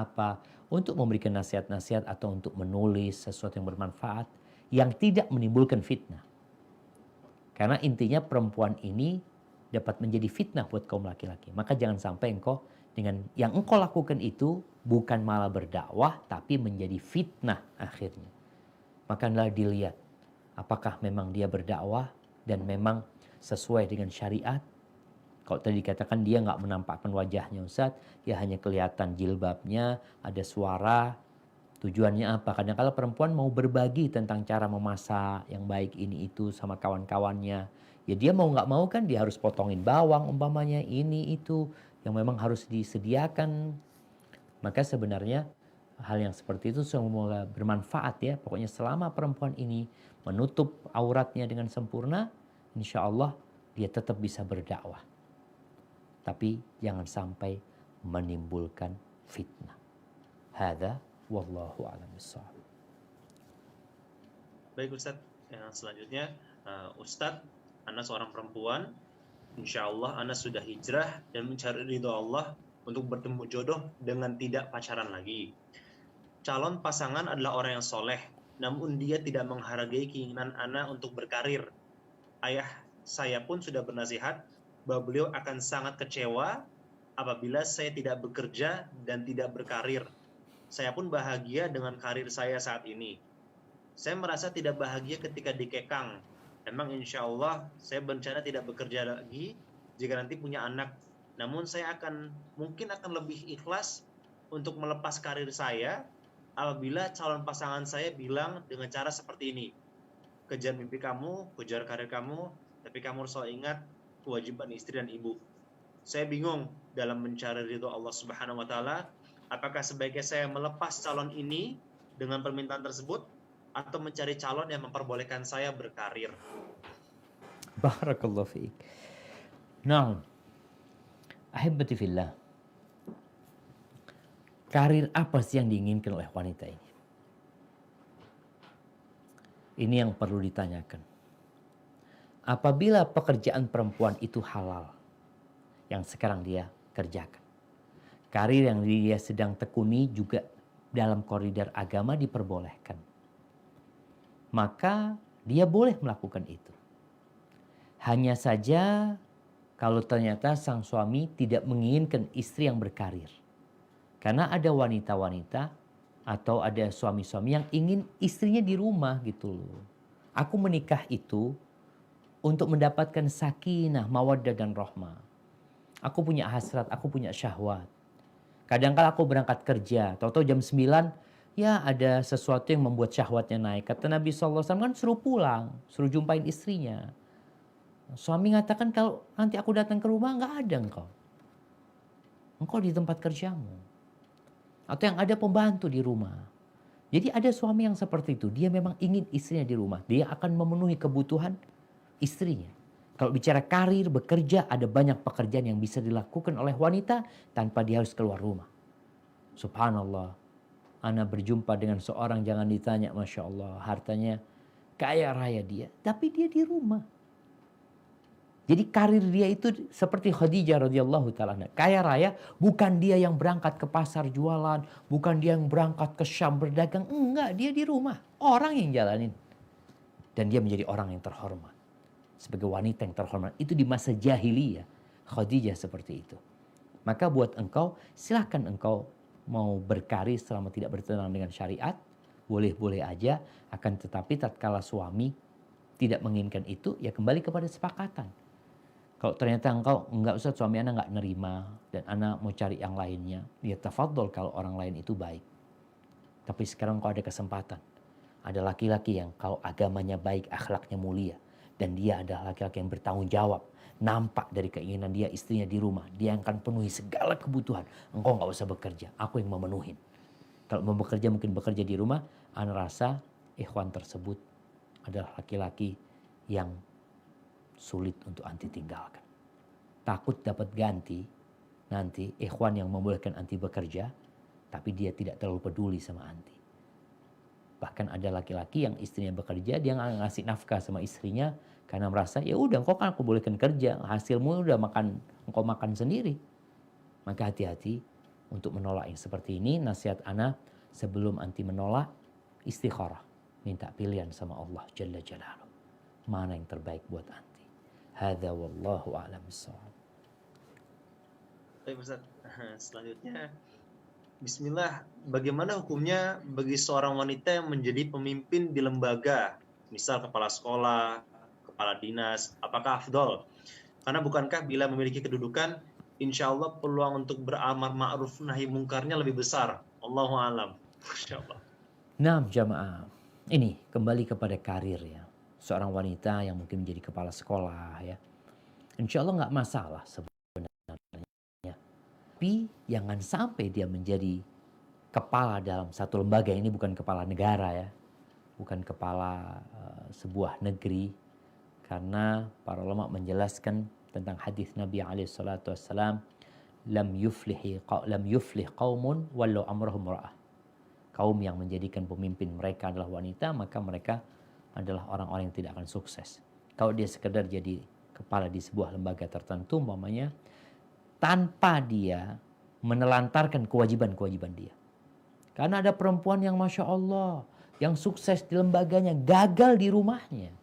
untuk memberikan nasihat-nasihat atau untuk menulis sesuatu yang bermanfaat yang tidak menimbulkan fitnah. Karena intinya perempuan ini dapat menjadi fitnah buat kaum laki-laki. Maka jangan sampai engkau dengan yang engkau lakukan itu bukan malah berdakwah tapi menjadi fitnah akhirnya. Maka adalah dilihat apakah memang dia berdakwah dan memang sesuai dengan syariat. Kalau tadi dikatakan dia nggak menampakkan wajahnya Ustaz, ya hanya kelihatan jilbabnya, ada suara. Tujuannya apa? Kadang-kadang perempuan mau berbagi tentang cara memasak yang baik ini itu sama kawan-kawannya. Ya dia mau nggak mau kan dia harus potongin bawang umpamanya ini itu yang memang harus disediakan. Maka sebenarnya hal yang seperti itu semua bermanfaat ya. Pokoknya selama perempuan ini menutup auratnya dengan sempurna, insya Allah dia tetap bisa berdakwah. Tapi jangan sampai menimbulkan fitnah. Hadza wallahu a'lam bishawab. Baik Ustadz, yang selanjutnya Ustadz, Ana seorang perempuan, insya Allah Ana sudah hijrah dan mencari ridho Allah untuk bertemu jodoh dengan tidak pacaran lagi. Calon pasangan adalah orang yang soleh, namun dia tidak menghargai keinginan Ana untuk berkarir. Ayah saya pun sudah bernasihat bahwa beliau akan sangat kecewa apabila saya tidak bekerja dan tidak berkarir. Saya pun bahagia dengan karir saya saat ini. Saya merasa tidak bahagia ketika dikekang. Memang insya Allah saya berencana tidak bekerja lagi jika nanti punya anak. Namun saya mungkin akan lebih ikhlas untuk melepas karir saya apabila calon pasangan saya bilang dengan cara seperti ini. Kejar mimpi kamu, kejar karir kamu, tapi kamu harus selalu ingat kewajiban istri dan ibu. Saya bingung dalam mencari ridho Allah Subhanahu wa taala, apakah sebaiknya saya melepas calon ini dengan permintaan tersebut atau mencari calon yang memperbolehkan saya berkarir. Barakallahu fiik. Nah, ahibati fillah. Karir apa sih yang diinginkan oleh wanita ini? Ini yang perlu ditanyakan. Apabila pekerjaan perempuan itu halal, yang sekarang dia kerjakan. Karir yang dia sedang tekuni juga dalam koridor agama diperbolehkan. Maka dia boleh melakukan itu. Hanya saja kalau ternyata sang suami tidak menginginkan istri yang berkarir. Karena ada wanita-wanita atau ada suami-suami yang ingin istrinya di rumah gitu loh. Aku menikah itu untuk mendapatkan sakinah, mawaddah dan rahmah. Aku punya hasrat, aku punya syahwat. Kadang-kala aku berangkat kerja, tahu-tahu jam 9, ya ada sesuatu yang membuat syahwatnya naik. Kata Nabi SAW kan suruh pulang, suruh jumpain istrinya. Suami mengatakan kalau nanti aku datang ke rumah nggak ada engkau. Engkau di tempat kerjamu. Atau yang ada pembantu di rumah. Jadi ada suami yang seperti itu, dia memang ingin istrinya di rumah. Dia akan memenuhi kebutuhan istrinya. Kalau bicara karir, bekerja, ada banyak pekerjaan yang bisa dilakukan oleh wanita tanpa dia harus keluar rumah. Subhanallah. Ana berjumpa dengan seorang, jangan ditanya, Masya Allah, hartanya kaya raya dia. Tapi dia di rumah. Jadi karir dia itu seperti Khadijah radhiyallahu ta'ala. Kaya raya, bukan dia yang berangkat ke pasar jualan, bukan dia yang berangkat ke Syam berdagang. Enggak, dia di rumah. Orang yang jalanin. Dan dia menjadi orang yang terhormat. Sebagai wanita yang terhormat. Itu di masa jahiliyah. Khadijah seperti itu. Maka buat engkau, silahkan engkau mau berkarir selama tidak bertentangan dengan syariat. Boleh-boleh aja. Akan tetapi tatkala suami tidak menginginkan itu, ya kembali kepada sepakatan. Kalau ternyata engkau enggak usah, suami anak enggak nerima dan anak mau cari yang lainnya, ya tafadhol kalau orang lain itu baik. Tapi sekarang engkau ada kesempatan Ada laki-laki yang kalau agamanya baik, akhlaknya mulia, dan dia adalah laki-laki yang bertanggung jawab. Nampak dari keinginan dia, istrinya di rumah, dia akan penuhi segala kebutuhan. Engkau nggak usah bekerja, aku yang memenuhi. Kalau mau bekerja mungkin bekerja di rumah. Ana rasa ikhwan tersebut adalah laki-laki yang sulit untuk anti tinggalkan. Takut dapat ganti nanti ikhwan yang membolehkan anti bekerja, tapi dia tidak terlalu peduli sama anti. Bahkan ada laki-laki yang istrinya bekerja, dia nggak ngasih nafkah sama istrinya karena merasa ya udah engkau kan aku bolehkan kerja, hasilmu udah makan, engkau makan sendiri. Maka hati-hati untuk menolak yang seperti ini. Nasihat ana sebelum anti menolak, istikharah, minta pilihan sama Allah Jalla Jalaluh. Mana yang terbaik buat anti? Hadza wallahu a'lam bissawab. Baik Ustaz, selanjutnya Bismillah, bagaimana hukumnya bagi seorang wanita yang menjadi pemimpin di lembaga, misal kepala sekolah, kepala dinas, apakah afdol? Karena bukankah bila memiliki kedudukan, insya Allah peluang untuk beramar ma'ruf nahi mungkarnya lebih besar. Allahu a'lam. Masya Allah. Nah jamaah, ini kembali kepada karir ya. Seorang wanita yang mungkin menjadi kepala sekolah ya. Insya Allah nggak masalah sebenarnya. Tapi jangan sampai dia menjadi kepala dalam satu lembaga. Ini bukan kepala negara ya. Bukan kepala sebuah negeri. Karena para ulama menjelaskan tentang hadis Nabi SAW. Lam yuflih qaumun walau amrahum ra'ah. Kaum yang menjadikan pemimpin mereka adalah wanita, maka mereka adalah orang-orang yang tidak akan sukses. Kalau dia sekedar jadi kepala di sebuah lembaga tertentu, umpamanya, tanpa dia menelantarkan kewajiban-kewajiban dia. Karena ada perempuan yang Masya Allah, yang sukses di lembaganya, gagal di rumahnya.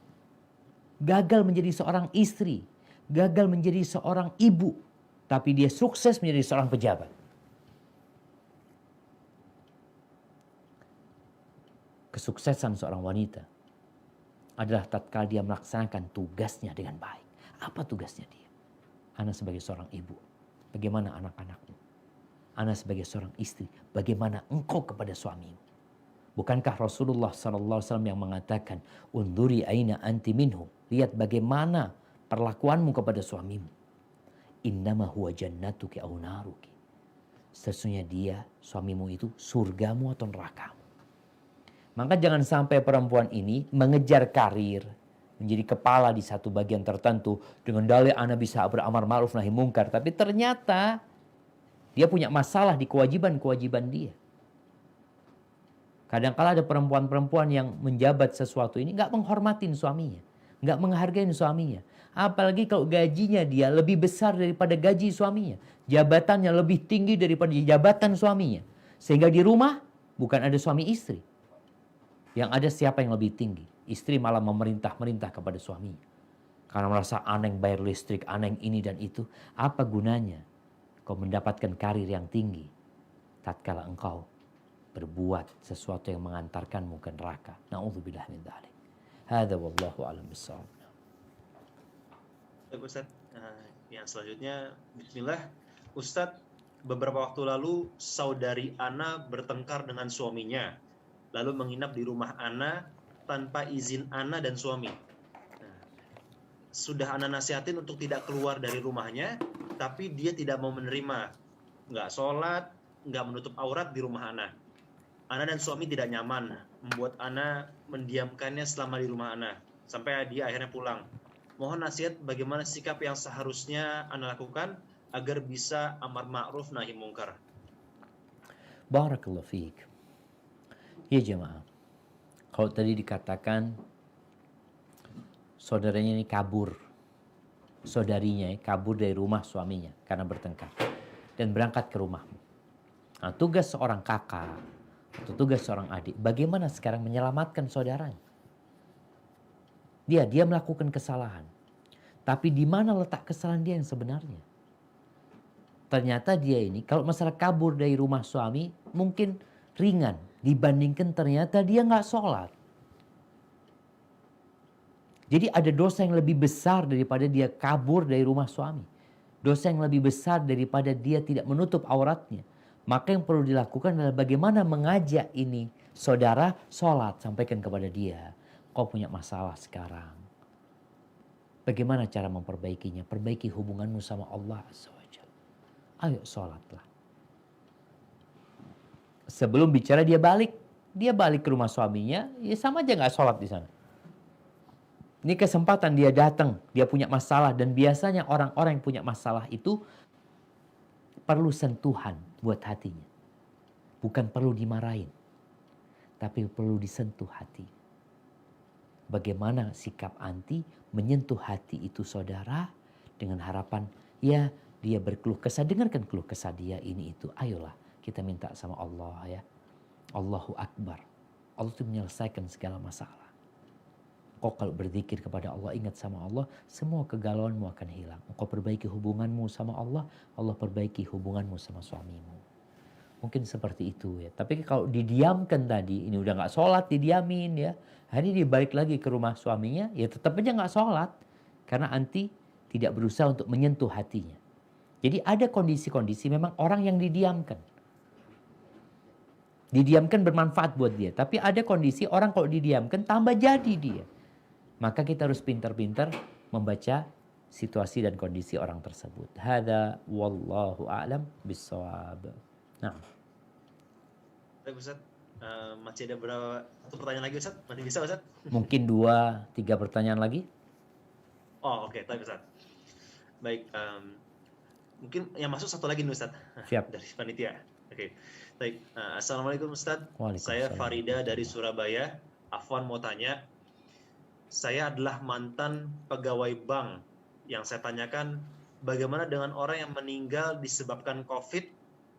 Gagal menjadi seorang istri, gagal menjadi seorang ibu, tapi dia sukses menjadi seorang pejabat. Kesuksesan seorang wanita adalah tatkala dia melaksanakan tugasnya dengan baik. Apa tugasnya dia? Ana sebagai seorang ibu, bagaimana anak-anakmu? Ana sebagai seorang istri, bagaimana engkau kepada suamimu? Bukankah Rasulullah SAW yang mengatakan, unduri aina anti minhu, lihat bagaimana perlakuanmu kepada suamimu. Innama huwa jannatuki au naruki. Sesungguhnya dia, suamimu itu surgamu atau nerakamu. Maka jangan sampai perempuan ini mengejar karir, menjadi kepala di satu bagian tertentu dengan dalih ana bisa beramar ma'ruf nahi mungkar, tapi ternyata dia punya masalah di kewajiban-kewajiban dia. Kadang-kala ada perempuan-perempuan yang menjabat sesuatu ini nggak menghormatin suaminya, nggak menghargai suaminya. Apalagi kalau gajinya dia lebih besar daripada gaji suaminya, jabatannya lebih tinggi daripada jabatan suaminya, sehingga di rumah bukan ada suami istri. Yang ada siapa yang lebih tinggi? Istri malah memerintah-merintah kepada suaminya. Karena merasa aneh bayar listrik, aneh ini dan itu. Apa gunanya kau mendapatkan karir yang tinggi tatkala engkau berbuat sesuatu yang mengantarkanmu ke neraka? Na'udzubillah min dzalik. Hadza wallahu a'lam bissawab. Baik Ustaz, yang selanjutnya Bismillah. Ustaz, beberapa waktu lalu saudari Ana bertengkar dengan suaminya, lalu menginap di rumah Ana tanpa izin Ana dan suami. Sudah Ana nasihatin untuk tidak keluar dari rumahnya, tapi dia tidak mau menerima. Nggak sholat, nggak menutup aurat di rumah Ana. Ana dan suami tidak nyaman, membuat Ana mendiamkannya selama di rumah Ana, sampai dia akhirnya pulang. Mohon nasihat bagaimana sikap yang seharusnya Ana lakukan agar bisa amar ma'ruf nahi mungkar. Barakallahu fiik. Ya jemaah, kalau tadi dikatakan saudaranya ini kabur, saudarinya kabur dari rumah suaminya karena bertengkar dan berangkat ke rumahmu. Nah, tugas seorang kakak atau tugas seorang adik, bagaimana sekarang menyelamatkan saudaranya? Dia melakukan kesalahan, tapi di mana letak kesalahan dia yang sebenarnya? Ternyata dia ini kalau masalah kabur dari rumah suami mungkin ringan dibandingkan ternyata dia nggak sholat. Jadi ada dosa yang lebih besar daripada dia kabur dari rumah suami. Dosa yang lebih besar daripada dia tidak menutup auratnya. Maka yang perlu dilakukan adalah bagaimana mengajak ini Saudara sholat, sampaikan kepada dia, kau punya masalah sekarang. Bagaimana cara memperbaikinya? Perbaiki hubunganmu sama Allah Azza wa Jalla. Ayo sholatlah. Sebelum bicara dia balik ke rumah suaminya, ya sama aja nggak sholat di sana. Ini kesempatan dia datang, dia punya masalah, dan biasanya orang-orang yang punya masalah itu perlu sentuhan buat hatinya. Bukan perlu dimarahin, tapi perlu disentuh hati. Bagaimana sikap anti menyentuh hati itu saudara, dengan harapan ya dia berkeluh kesah, dengarkan keluh kesah dia ini itu. Ayolah kita minta sama Allah ya. Allahu Akbar. Allah itu menyelesaikan segala masalah. Kau kalau berzikir kepada Allah, ingat sama Allah, semua kegalauanmu akan hilang. Kau perbaiki hubunganmu sama Allah, Allah perbaiki hubunganmu sama suamimu. Mungkin seperti itu ya. Tapi kalau didiamkan tadi, ini udah gak sholat, didiamin ya. Hari dia balik lagi ke rumah suaminya, ya tetap aja gak sholat. Karena anti tidak berusaha untuk menyentuh hatinya. Jadi ada kondisi-kondisi memang orang yang didiamkan. Didiamkan bermanfaat buat dia. Tapi ada kondisi orang kalau didiamkan tambah jadi dia. Maka kita harus pintar-pintar membaca situasi dan kondisi orang tersebut. Hada wallahu a'lam bissawab. Nah. Baik Ustaz, masih ada berapa satu pertanyaan lagi Ustaz? Masih bisa Ustaz? Mungkin 2-3 pertanyaan lagi. Oh oke, baik Ustaz. Baik, mungkin yang masuk satu lagi nih Ustaz. Siap. Dari panitia. Oke. Baik, Assalamualaikum Ustaz. Waalaikumsalam. Saya Farida dari Surabaya. Afwan mau tanya, saya adalah mantan pegawai bank. Yang saya tanyakan, bagaimana dengan orang yang meninggal disebabkan COVID,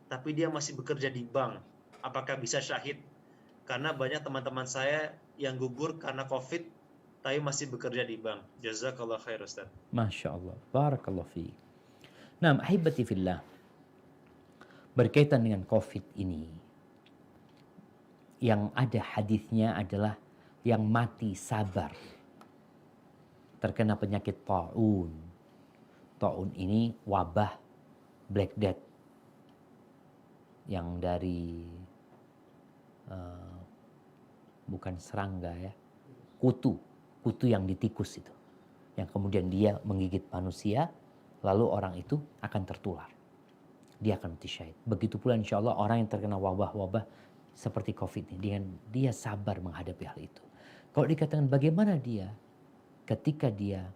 tapi dia masih bekerja di bank? Apakah bisa syahid? Karena banyak teman-teman saya yang gugur karena COVID, tapi masih bekerja di bank. Jazakallah khair Ustaz. Masya Allah. Barakallah fiik. Nah, ahibati fillah. Berkaitan dengan COVID ini, yang ada hadisnya adalah yang mati sabar. Terkena penyakit ta'un. Ta'un ini wabah Black Death. Yang dari bukan serangga ya, kutu yang di tikus itu, yang kemudian dia menggigit manusia, lalu orang itu akan tertular, dia akan mati syahid. Begitu pula insya Allah orang yang terkena wabah-wabah seperti COVID ini, dengan dia sabar menghadapi hal itu. Kalau dikatakan bagaimana dia ketika dia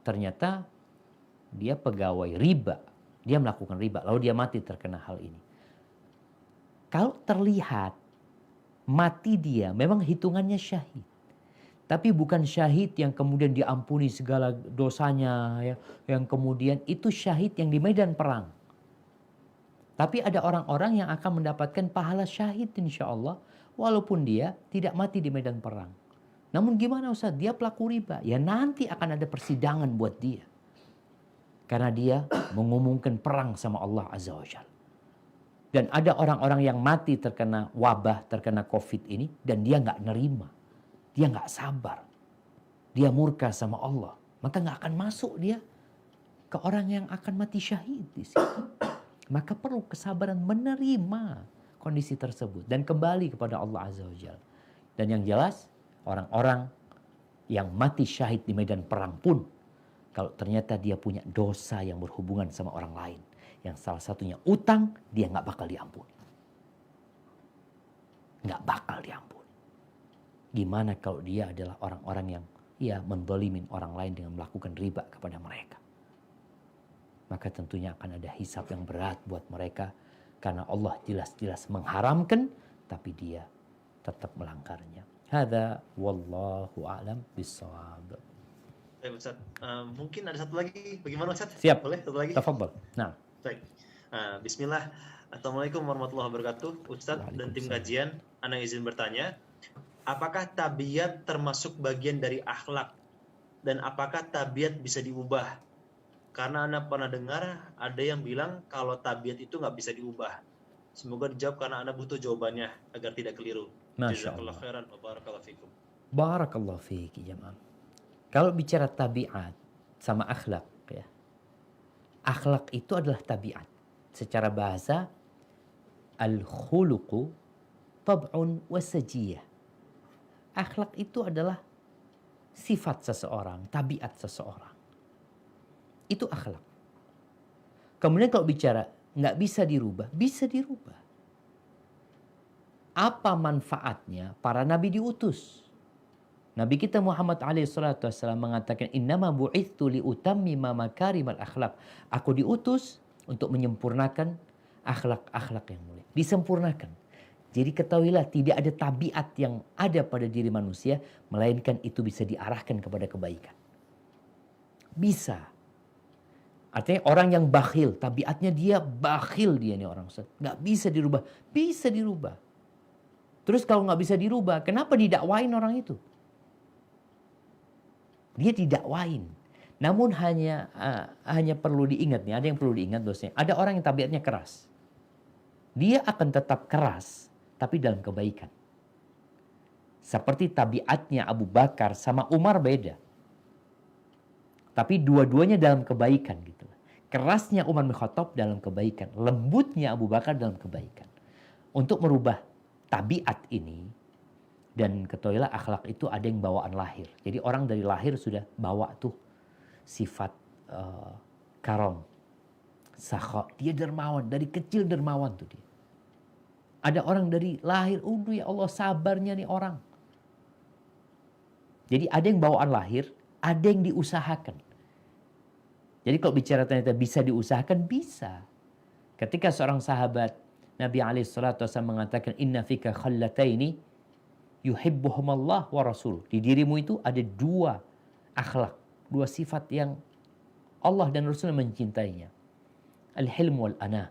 ternyata dia pegawai riba, dia melakukan riba, lalu dia mati terkena hal ini. Kalau terlihat mati dia, memang hitungannya syahid. Tapi bukan syahid yang kemudian diampuni segala dosanya, ya, yang kemudian itu syahid yang di medan perang. Tapi ada orang-orang yang akan mendapatkan pahala syahid insya Allah, walaupun dia tidak mati di medan perang. Namun gimana Ustaz? Dia pelaku riba. Ya nanti akan ada persidangan buat dia. Karena dia mengumumkan perang sama Allah Azza wa Jalla. Dan ada orang-orang yang mati terkena wabah, terkena COVID ini, dan dia nggak nerima. Dia nggak sabar. Dia murka sama Allah. Maka nggak akan masuk dia ke orang yang akan mati syahid di sini. Maka perlu kesabaran menerima kondisi tersebut. Dan kembali kepada Allah Azza wa Jalla. Dan yang jelas, orang-orang yang mati syahid di medan perang pun, kalau ternyata dia punya dosa yang berhubungan sama orang lain, yang salah satunya utang, dia nggak bakal diampuni. Nggak bakal diampuni. Gimana kalau dia adalah orang-orang yang mendolimin orang lain dengan melakukan riba kepada mereka? Maka tentunya akan ada hisab yang berat buat mereka, karena Allah jelas-jelas mengharamkan, tapi dia tetap melanggarnya. Hada wallahu a'lam bissawab. Baik Ustaz, mungkin ada satu lagi. Bagaimana Ustaz? Siap. Boleh satu lagi? Tafadhal. Nah. Baik. Bismillah. Assalamualaikum warahmatullahi wabarakatuh. Ustadz dan tim kajian, Ana izin bertanya, apakah tabiat termasuk bagian dari akhlak? Dan apakah tabiat bisa diubah? Karena Ana pernah dengar ada yang bilang kalau tabiat itu nggak bisa diubah. Semoga dijawab karena Ana butuh jawabannya agar tidak keliru. Masya Jazakallah Allah. khairan wa barakallahu fikum. Barakallahu fiiki jamaah. Kalau bicara tabiat sama akhlak ya. Akhlak itu adalah tabiat. Secara bahasa al-khuluqu tab'un wa sajiyah. Akhlak itu adalah sifat seseorang, tabiat seseorang. Itu akhlak. Kemudian kalau bicara nggak bisa dirubah, bisa dirubah. Apa manfaatnya para nabi diutus? Nabi kita Muhammad SAW mengatakan, innama bu'ithu liutammima makarimal akhlak. Aku diutus untuk menyempurnakan akhlak-akhlak yang mulia. Disempurnakan. Jadi ketahuilah tidak ada tabiat yang ada pada diri manusia, melainkan itu bisa diarahkan kepada kebaikan. Bisa. Artinya orang yang bakhil, tabiatnya dia bakhil dia nih orang. Nggak bisa dirubah. Bisa dirubah. Terus kalau nggak bisa dirubah, kenapa didakwain orang itu? Dia didakwain. Namun hanya perlu diingat nih, ada yang perlu diingat dosanya. Ada orang yang tabiatnya keras. Dia akan tetap keras, tapi dalam kebaikan. Seperti tabiatnya Abu Bakar sama Umar beda. Tapi dua-duanya dalam kebaikan gitu. Kerasnya Umar bin Khattab dalam kebaikan. Lembutnya Abu Bakar dalam kebaikan. Untuk merubah tabiat ini, dan ketahuilah akhlak itu ada yang bawaan lahir. Jadi orang dari lahir sudah bawa tuh sifat karam, sakha. Dia dermawan, dari kecil dermawan tuh dia. Ada orang dari lahir, ya Allah sabarnya nih orang. Jadi ada yang bawaan lahir, ada yang diusahakan. Jadi kalau bicara ternyata bisa diusahakan, bisa. Ketika seorang sahabat Nabi SAW mengatakan, inna fika khallataini yuhibbuhumallah wa rasul. Di dirimu itu ada dua akhlak, dua sifat yang Allah dan Rasul mencintainya. Al-hilm wal ana.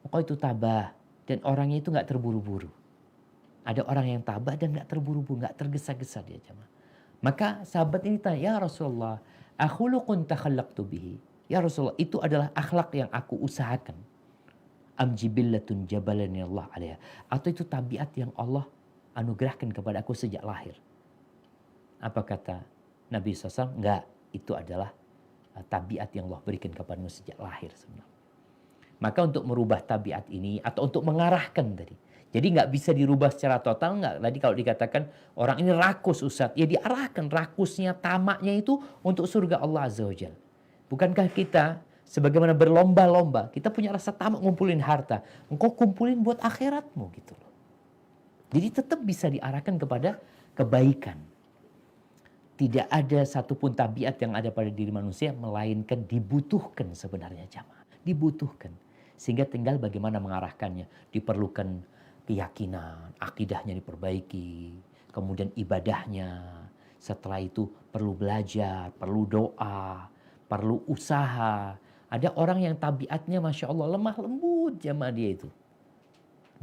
Engkau itu tabah dan orangnya itu nggak terburu-buru. Ada orang yang tabah dan nggak terburu-buru, nggak tergesa-gesa dia jemaah. Maka sahabat ini tanya, ya Rasulullah, akhuluqun takhallaqtu bihi. Ya Rasulullah, itu adalah akhlak yang aku usahakan. Am jibillatun jabalani Allah alaiha. Atau itu tabiat yang Allah anugerahkan kepada aku sejak lahir. Apa kata Nabi SAW? Enggak, itu adalah tabiat yang Allah berikan kepadamu sejak lahir sebenarnya. Maka untuk merubah tabiat ini atau untuk mengarahkan tadi. Jadi nggak bisa dirubah secara total, nggak. Tadi kalau dikatakan orang ini rakus Ustadz, ya diarahkan rakusnya, tamaknya itu untuk surga Allah Azza wa Jalla. Bukankah kita sebagaimana berlomba-lomba, kita punya rasa tamak ngumpulin harta. Engkau kumpulin buat akhiratmu gitu loh. Jadi tetap bisa diarahkan kepada kebaikan. Tidak ada satupun tabiat yang ada pada diri manusia, melainkan dibutuhkan sebenarnya jamaah. Dibutuhkan. Sehingga tinggal bagaimana mengarahkannya. Diperlukan keyakinan, akidahnya diperbaiki, kemudian ibadahnya. Setelah itu perlu belajar, perlu doa, perlu usaha. Ada orang yang tabiatnya Masya Allah lemah lembut jamaah dia itu.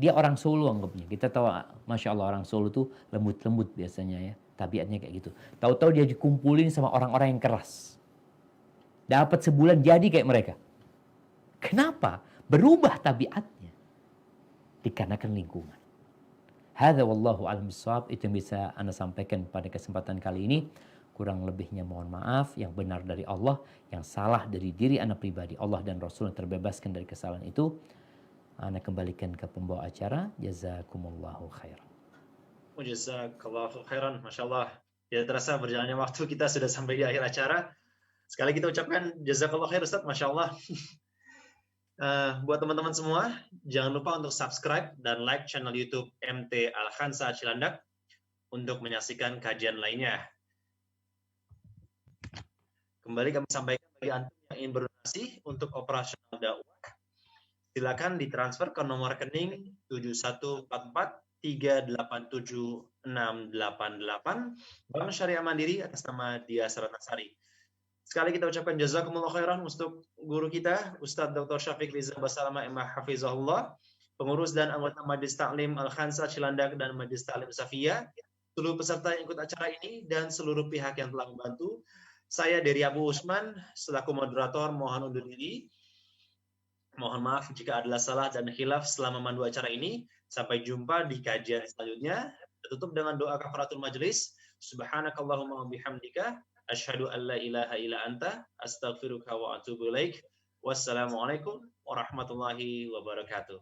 Dia orang Solo anggapnya. Kita tahu Masya Allah orang Solo itu lembut-lembut biasanya ya. Tabiatnya kayak gitu. Tahu-tahu dia dikumpulin sama orang-orang yang keras. Dapat sebulan jadi kayak mereka. Kenapa? Berubah tabiatnya. Dikarenakan lingkungan. Hadza wallahu a'lam bishawab. Itu yang bisa Anda sampaikan pada kesempatan kali ini. Kurang lebihnya mohon maaf. Yang benar dari Allah, yang salah dari diri Anda pribadi. Allah dan Rasul yang terbebaskan dari kesalahan itu. Anda kembalikan ke pembawa acara. Jazakumullahu khairan. Jazakallahu khairan. Masya Allah. Tidak terasa berjalannya waktu, kita sudah sampai di akhir acara. Sekali kita ucapkan jazakallahu khair Ustaz. Masya Allah. Buat teman-teman semua, jangan lupa untuk subscribe dan like channel YouTube MT Al-Khansa Cilandak untuk menyaksikan kajian lainnya. Kembali kami sampaikan bagi Anda yang ingin berdonasi untuk operasional dakwah, silakan ditransfer ke nomor rekening 7144387688 Bank Syariah Mandiri atas nama Dias Ratnasari. Sekali kita ucapkan jazakumullah khairan untuk guru kita, Ustadz Dr. Syafiq Riza Basalama Imah Hafizahullah, pengurus dan anggota Majelis Ta'lim Al-Khansa Cilandak dan Majelis Ta'lim Safiyah, seluruh peserta yang ikut acara ini, dan seluruh pihak yang telah membantu. Saya Dery Abu Usman, selaku moderator, mohon undur diri. Mohon maaf jika adalah salah dan khilaf selama memandu acara ini. Sampai jumpa di kajian selanjutnya. Tutup dengan doa kafaratul majelis. Subhanakallahumma wa bihamdika. Asyhadu an la ilaha illa anta. Astaghfiruka wa atubu ilaik. Wassalamualaikum warahmatullahi wabarakatuh.